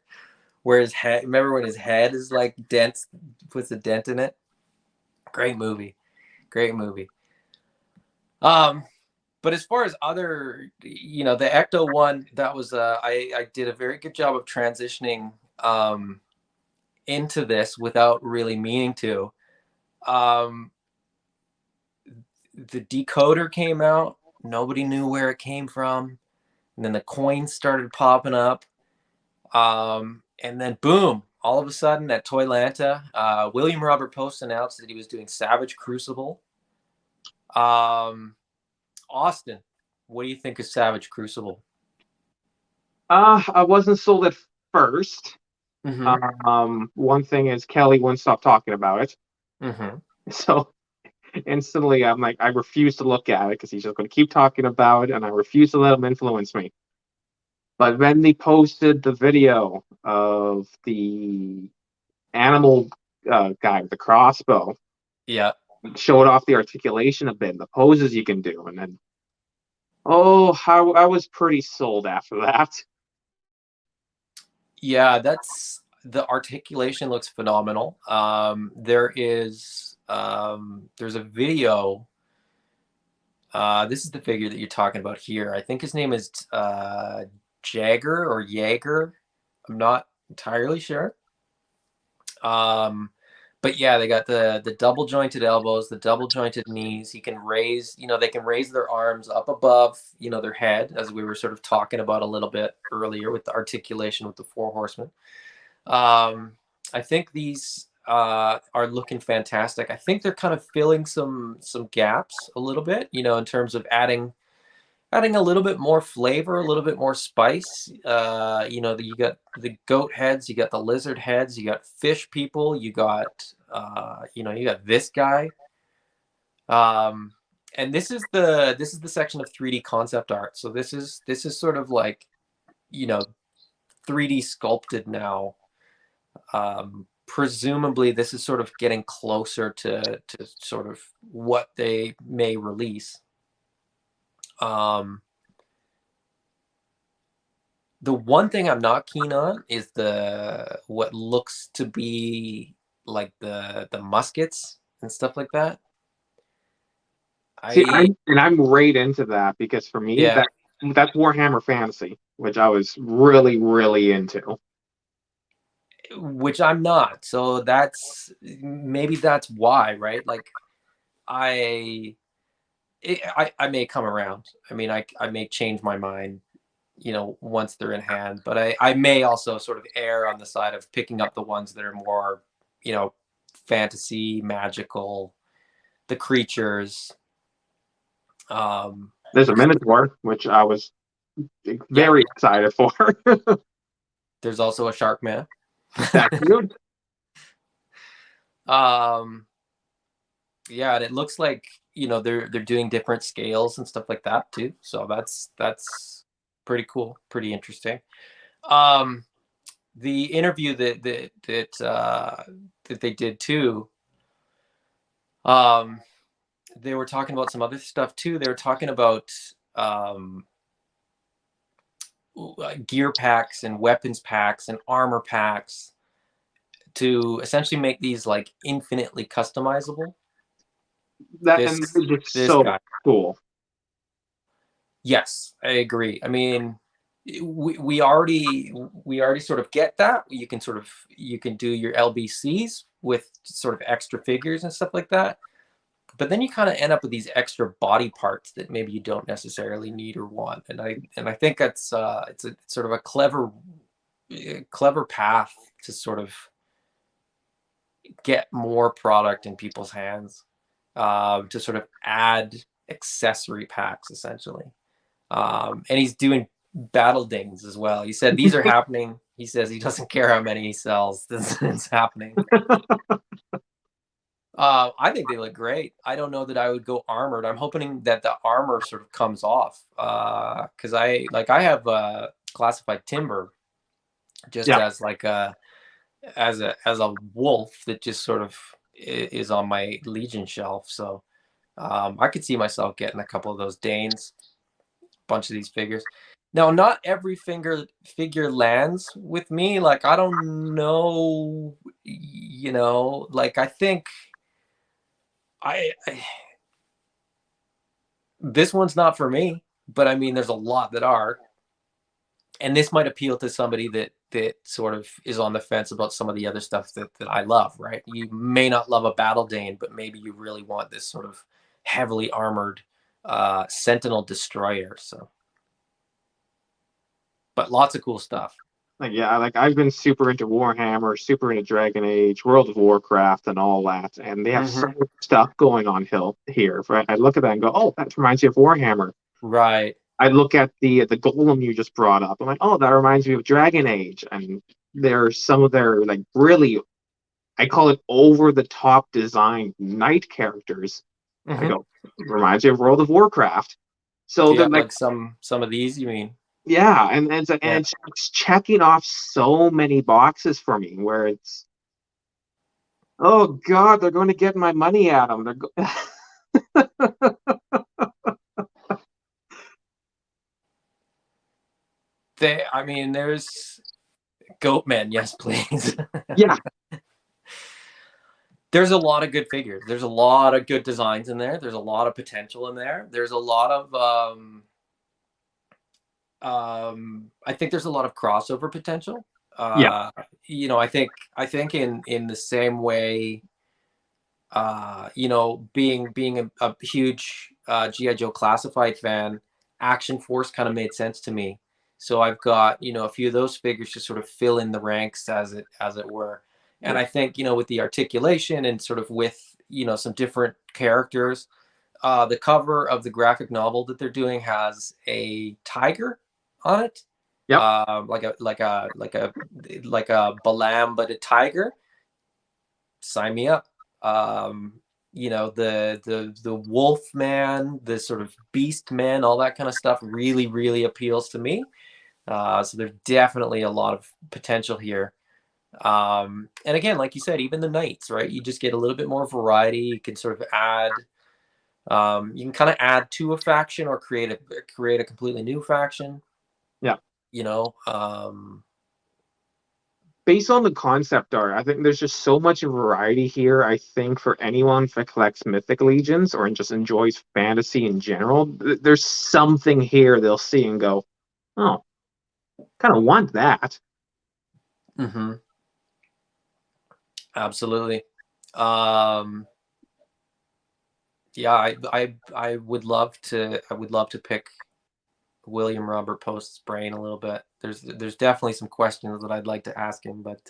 Where his head, remember when his head is like dents, puts a dent in it? Great movie. Great movie. Um, but as far as other, the Ecto one, that was I did a very good job of transitioning into this without really meaning to. Um, the decoder came out. Nobody knew where it came from. And then the coins started popping up. And then boom, all of a sudden at Toylanta, William Robert Post announced that he was doing Savage Crucible. Austin, what do you think of Savage Crucible? I wasn't sold at first. Mm-hmm. One thing is Kelly wouldn't stop talking about it. Mm-hmm. So instantly I'm like, I refuse to look at it because he's just going to keep talking about it, and I refuse to let him influence me. But then they posted the video of the animal guy with the crossbow, Yeah. showed off the articulation a bit, and the poses you can do, and then how I was pretty sold after that. Yeah, that's the articulation looks phenomenal. There's a video. This is the figure that you're talking about here. I think his name is Jagger or Jaeger. I'm not entirely sure. But yeah, they got the double jointed elbows, the double jointed knees. He can raise, they can raise their arms up above, their head, as we were sort of talking about a little bit earlier with the articulation with the four horsemen. I think these are looking fantastic. I think they're kind of filling some gaps a little bit, in terms of adding a little bit more flavor, a little bit more spice. You got the goat heads, you got the lizard heads, you got fish people, you got you got this guy. Um, and this is the section of 3D concept art. So this is sort of like, you know, 3D sculpted now. Presumably this is sort of getting closer to sort of what they may release. The one thing I'm not keen on is the what looks to be like the muskets and stuff like that. See, I I'm right into that because for me Yeah, that's Warhammer Fantasy, which I was really really into. which I'm not. So maybe that's why, right? Like I I may come around. I mean, I may change my mind, once they're in hand, but I may also sort of err on the side of picking up the ones that are more, you know, fantasy, magical, the creatures. There's a Minotaur, which I was Yeah. very excited for. There's also a Shark Man. That cute. um, yeah, and it looks like they're doing different scales and stuff like that too. So that's pretty cool, pretty interesting. Um, the interview that they did too. Um, they were talking about some other stuff too. They were talking about um, gear packs and weapons packs and armor packs to essentially make these like infinitely customizable. That This and they're just this so guy. cool. Yes, I agree. I mean, we already sort of get that. You can do your LBCs with sort of extra figures and stuff like that. But then you kind of end up with these extra body parts that maybe you don't necessarily need or want. And I think that's it's a sort of a clever path to sort of get more product in people's hands, to sort of add accessory packs essentially. And he's doing battle dings as well. He said these are happening. He says he doesn't care how many he sells. This is happening. I think they look great. I don't know that I would go armored. I'm hoping that the armor sort of comes off, because I have classified timber just Yeah, as like a wolf that just sort of is on my Legion shelf. So I could see myself getting a couple of those Danes, bunch of these figures. Now, not every figure lands with me. Like I don't know, like I think I this one's not for me, but I mean, there's a lot that are, and this might appeal to somebody that sort of is on the fence about some of the other stuff that I love. Right? You may not love a Battle Dane, but maybe you really want this sort of heavily armored Sentinel destroyer. So, but lots of cool stuff. like yeah, like I've been super into Warhammer, super into Dragon Age, World of Warcraft, and all that, and they have so Hmm. much stuff going on here. Right? I look at that and go, "Oh, that reminds me of Warhammer." Right. I look at the golem you just brought up. I'm like, "Oh, that reminds me of Dragon Age." And there's some of their like really, I call it over the top design knight characters. I Hmm. go, reminds me of World of Warcraft. So they're Yeah, like, like some of these. You mean? yeah, and Yeah. it's checking off so many boxes for me where it's, oh God, they're going to get my money at them. I mean, there's Goatmen. Yes, please. Yeah, There's a lot of good figures. There's a lot of good designs in there. There's a lot of potential in there. There's a lot of I think there's a lot of crossover potential. yeah, Uh, I think in the same way, being a huge GI Joe Classified fan, Action Force kind of made sense to me. So I've got a few of those figures to sort of fill in the ranks as it were. And yeah. I think with the articulation and sort of with some different characters, the cover of the graphic novel that they're doing has a tiger on it, Yep. like a Balam, but a tiger. Sign me up. The wolf man, the sort of beast man, all that kind of stuff really, really appeals to me. So there's definitely a lot of potential here. And again, like you said, even the knights, right? You just get a little bit more variety. You can sort of add you can kind of add to a faction or create a completely new faction. Yeah. You know, um, Based on the concept art, I think there's just so much variety here. I think for anyone that collects Mythic Legions or just enjoys fantasy in general, there's something here they'll see and go, "Oh, kind of want that." mhm, absolutely. Um, yeah, I would love to pick William Robert Post's brain a little bit. There's definitely some questions that I'd like to ask him, but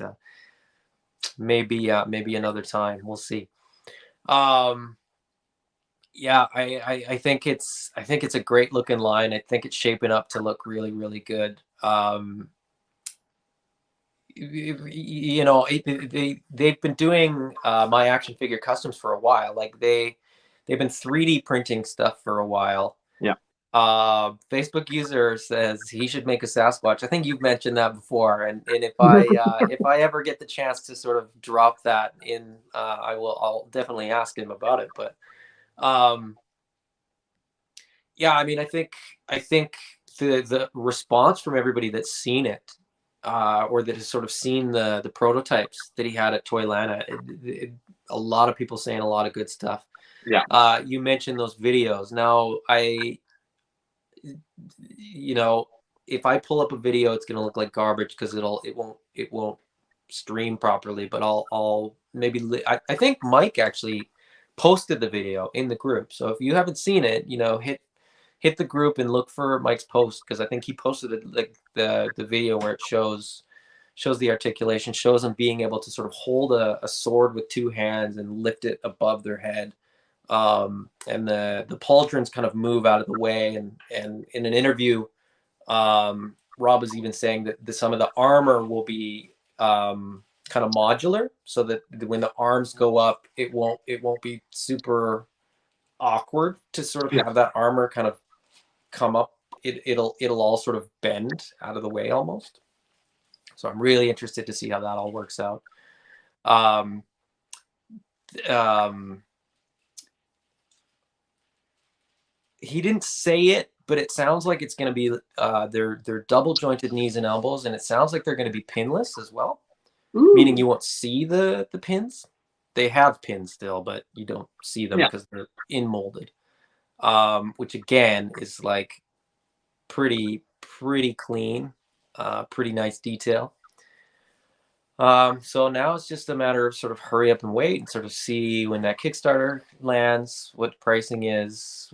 maybe another time. We'll see. Um, Yeah, I think it's a great looking line. I think it's shaping up to look really, really good. They've been doing my action figure customs for a while. Like they've been 3D printing stuff for a while. Yeah. Facebook user says he should make a Sasquatch. I think you've mentioned that before, and if I ever get the chance to sort of drop that in, I'll definitely ask him about it. But um, yeah, I mean, I think the response from everybody that's seen it, or that has sort of seen the prototypes that he had at Toylanta, a lot of people saying a lot of good stuff. Yeah. You mentioned those videos. Now, you know, if I pull up a video, it's gonna look like garbage because it won't stream properly. But I'll maybe I think Mike actually posted the video in the group. So if you haven't seen it, hit the group and look for Mike's post, because I think he posted it, like the video where it shows the articulation, shows them being able to sort of hold a sword with two hands and lift it above their head. And the pauldrons kind of move out of the way. And in an interview, Rob was even saying that some of the armor will be kind of modular, so that when the arms go up, it won't be super awkward to sort of Yeah. have that armor kind of come up. It'll all sort of bend out of the way almost. So I'm really interested to see how that all works out. Um, um, he didn't say it, but it sounds like it's going to be they're double jointed knees and elbows, and it sounds like they're going to be pinless as well, meaning Ooh. you won't see the pins. They have pins still, but you don't see them Yeah. because they're in molded. Which again is like pretty clean, pretty nice detail. So now it's just a matter of sort of hurry up and wait and sort of see when that Kickstarter lands, what pricing is,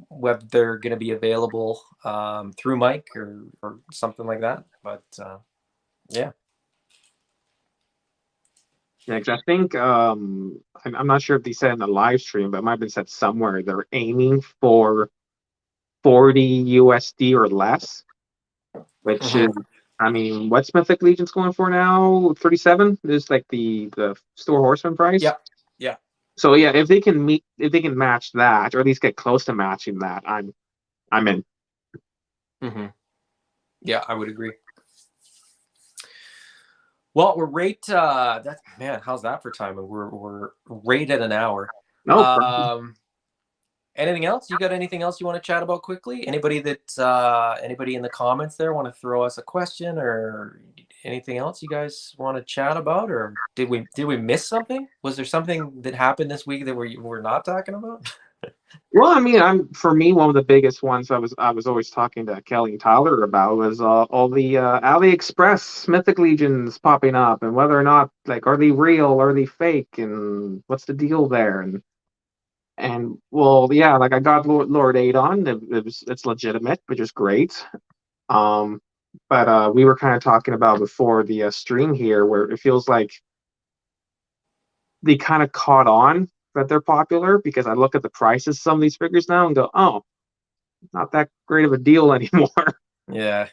whether they're going to be available through Mike or something like that. But yeah. Yeah, 'cause I think I'm not sure if they said in the live stream, but it might have been said somewhere they're aiming for 40 USD or less, which is, Mhm. I mean, what's Mythic Legion's going for now? 37 is like the store horseman price. Yeah. Yeah. So yeah, if they can match that, or at least get close to matching that, I'm in. Hmm. Yeah, I would agree. Well, we're right. That man, how's that for timing? We're right at an hour. No, Um, Anything else? You got anything else you want to chat about quickly? Anybody in the comments there want to throw us a question or anything else you guys want to chat about? Or did we miss something? Was there something that happened this week that we're not talking about? well, I mean, I'm for me one of the biggest ones I was always talking to Kelly and Tyler about was all the AliExpress Mythic Legions popping up, and whether or not, like, are they real, are they fake, and what's the deal there, and well, yeah, like I got Lord Adon, it's legitimate, which is great. Um, but we were kind of talking about before the stream here, where it feels like they kind of caught on that they're popular, because I look at the prices of some of these figures now and go, oh, not that great of a deal anymore. Yeah.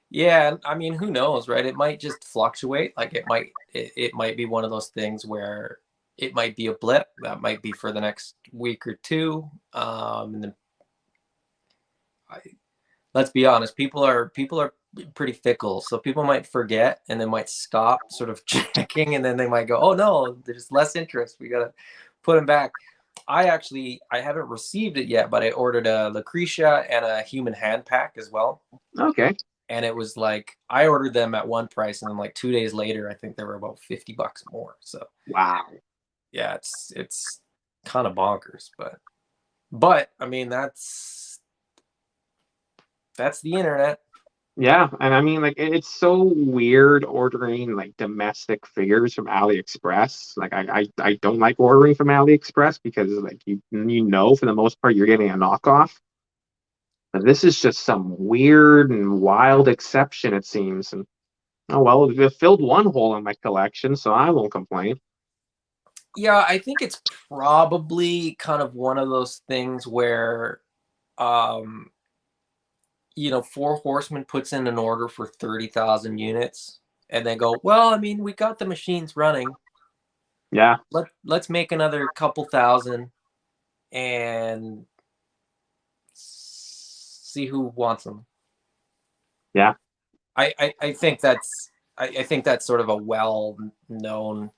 Yeah, I mean, who knows, right? It might just fluctuate. Like it might be one of those things where it might be a blip that might be for the next week or two. And then I, let's be honest, people are pretty fickle, so people might forget and they might stop sort of checking, and then they might go, oh no, there's less interest, we gotta put them back. I haven't received it yet, but I ordered a Lucretia and a human hand pack as well, Okay. and it was like I ordered them at one price, and then like 2 days later I think they were about $50 more. So Wow. yeah, it's kind of bonkers, but I mean, that's the internet. Yeah, and I mean, like, it's so weird ordering like domestic figures from AliExpress. Like, I don't like ordering from AliExpress because, like, you know for the most part you're getting a knockoff. But this is just some weird and wild exception, it seems. And oh well, it filled one hole in my collection, so I won't complain. Yeah, I think it's probably kind of one of those things where, um, Four Horsemen puts in an order for 30,000 units, and they go, well, I mean, we got the machines running. Yeah, Let's make another couple thousand and see who wants them. yeah, I think I think that's sort of a well known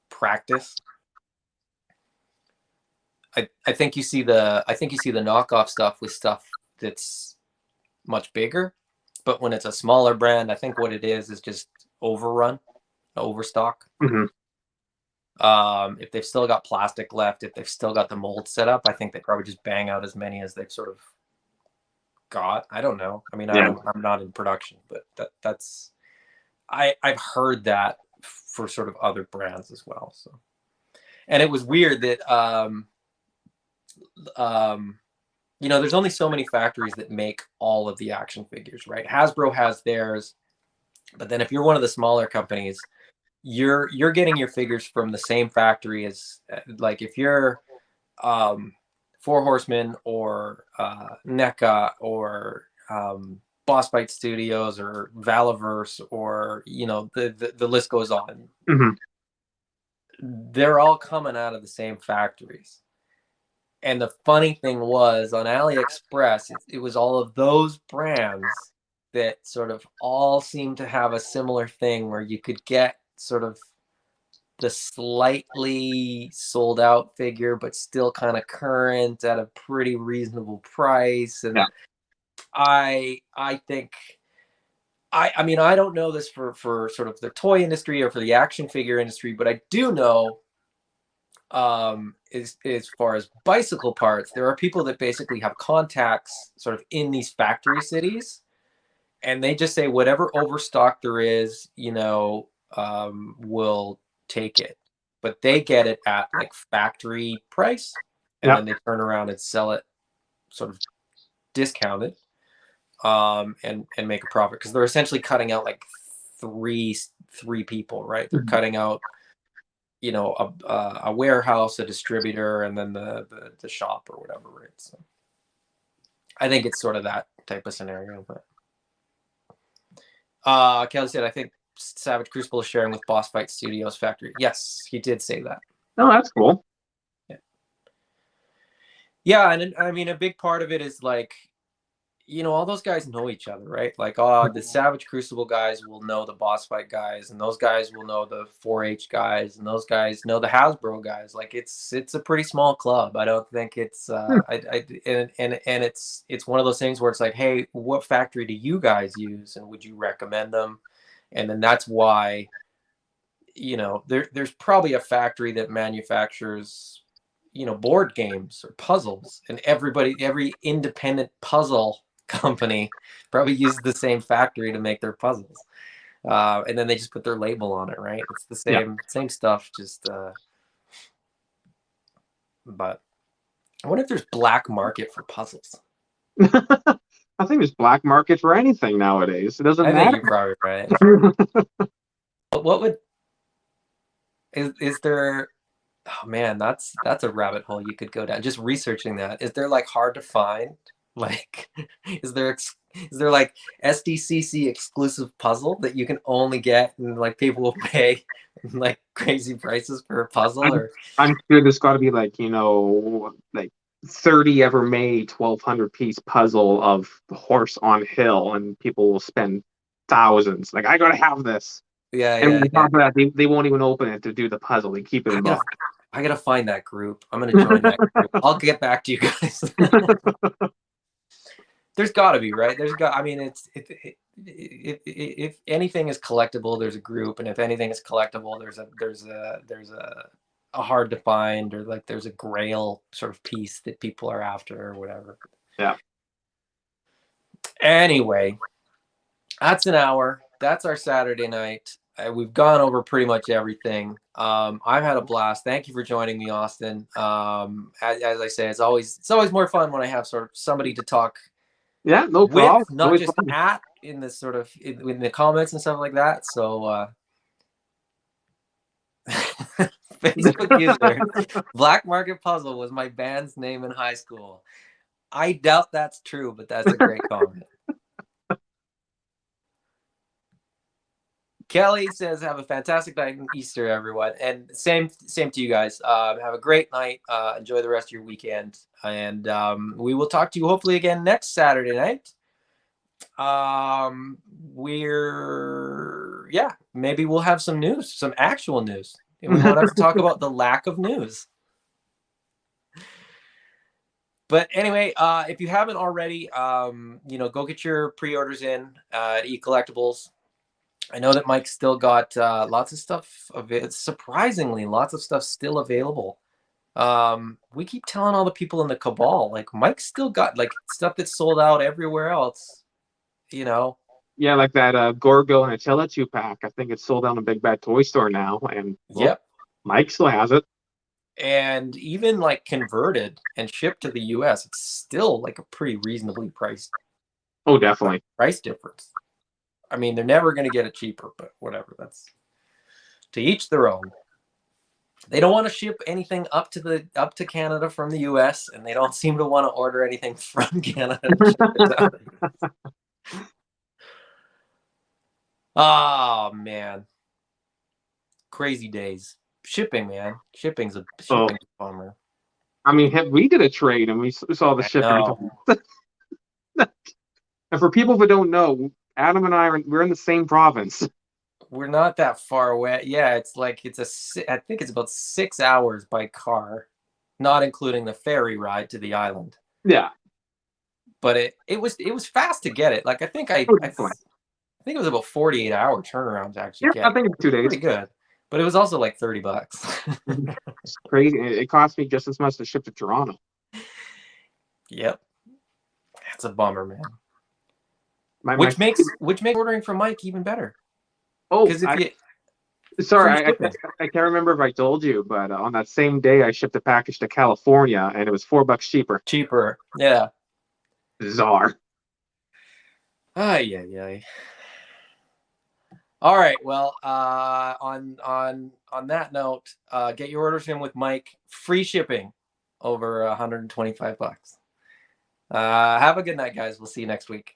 practice. I think you see the knockoff stuff with stuff that's much bigger, but when it's a smaller brand, I think what it is just overrun, overstock. hmm If they've still got plastic left, if they've still got the mold set up, I think they probably just bang out as many as they've sort of got. I don't know. I mean, yeah. I'm not in production, but that's I've heard that for sort of other brands as well. So, and it was weird that um, there's only so many factories that make all of the action figures, right? Hasbro has theirs, but then if you're one of the smaller companies, you're getting your figures from the same factory as like if you're um, Four Horsemen or NECA or Boss Fight Studios or Valaverse or the list goes on. hmm They're all coming out of the same factories. And the funny thing was on AliExpress, it was all of those brands that sort of all seemed to have a similar thing where you could get sort of the slightly sold out figure, but still kind of current at a pretty reasonable price. And Yeah. I think I mean I don't know this for sort of the toy industry or for the action figure industry, but I do know as far as bicycle parts, there are people that basically have contacts sort of in these factory cities, and they just say whatever overstock there is, will take it, but they get it at like factory price, and Yeah. then they turn around and sell it sort of discounted, and make a profit because they're essentially cutting out like three people, right? They're Mhm. cutting out a warehouse, a distributor, and then the shop or whatever, right? So I think it's sort of that type of scenario. But Kelly said, I think Savage Crucible is sharing with Boss Fight Studios factory. Yes, he did say that. Oh, that's cool. Yeah, yeah, and I mean a big part of it is like all those guys know each other, right? Like, the Savage Crucible guys will know the Boss Fight guys, and those guys will know the 4-H guys, and those guys know the Hasbro guys. Like, it's a pretty small club. I don't think it's Hmm. and it's one of those things where it's like, hey, what factory do you guys use, and would you recommend them? And then that's why there's probably a factory that manufactures board games or puzzles, and every independent puzzle company probably uses the same factory to make their puzzles, and then they just put their label on it, right? It's the Yeah. same stuff, just but I wonder if there's black market for puzzles. I think there's black market for anything nowadays. It doesn't I think matter. you're probably right. But what would is there oh man, that's a rabbit hole you could go down. Just researching that. Is there like hard to find? Like, is there like SDCC exclusive puzzle that you can only get and like people will pay like crazy prices for a puzzle? I'm, Or I'm sure there's got to be like, like 30 ever made 1,200 piece puzzle of the horse on hill, and people will spend thousands. Like, I gotta have this. yeah, And yeah, on yeah. top of that, they won't even open it to do the puzzle. They keep it I in gotta box. I gotta find that group. I'm gonna join that group. I'll get back to you guys. There's got to be, right? There's got. I mean, if anything is collectible, there's a group, and if anything is collectible, there's a hard to find, or like there's a grail sort of piece that people are after or whatever. Yeah. Anyway, that's an hour. That's our Saturday night. We've gone over pretty much everything. I've had a blast. Thank you for joining me, Austin. As I say, it's always more fun when I have sort of somebody to talk Yeah, no with, problem. not Always just fun. at, in this sort of in the comments and stuff like that. So Facebook user. Black Market Puzzle was my band's name in high school. I doubt that's true, but that's a great comment. Kelly says, "Have a fantastic night in Easter, everyone." And same to you guys. Have a great night. Enjoy the rest of your weekend, and we will talk to you hopefully again next Saturday night. Maybe we'll have some news, some actual news, and we won't have to talk about the lack of news. But anyway, if you haven't already, go get your pre-orders in at eCollectibles. I know that Mike's still got lots of stuff. Surprisingly, lots of stuff still available. We keep telling all the people in the cabal, like Mike's still got like stuff that's sold out everywhere else. Yeah, like that Gorgo and Attila 2-pack. I think it's sold out in a Big Bad Toy Store now, and Yep. Mike still has it. And even like converted and shipped to the US, it's still like a pretty reasonably priced. Oh, definitely. Price difference. I mean, they're never going to get it cheaper, but whatever. That's to each their own. They don't want to ship anything up to Canada from the US, and they don't seem to want to order anything from Canada to ship it down. Oh man, crazy days. Shipping, man. Shipping's a bummer. I mean, we did a trade and we saw the shipping. And for people who don't know, Adam and we're in the same province. We're not that far away. Yeah, I think it's about 6 hours by car, not including the ferry ride to the island. Yeah. But it was fast to get it. Like I think it was about 48-hour turnaround to actually get. I think it's 2 days. Pretty good. But it was also like $30. It's crazy. It cost me just as much to ship to Toronto. Yep. That's a bummer, man. Which makes ordering from Mike even better. Oh, sorry, I can't remember if I told you, but on that same day I shipped a package to California and it was $4 cheaper. Cheaper, yeah. Bizarre. Ay. All right. Well, on that note, get your orders in with Mike. Free shipping over $125. Have a good night, guys. We'll see you next week.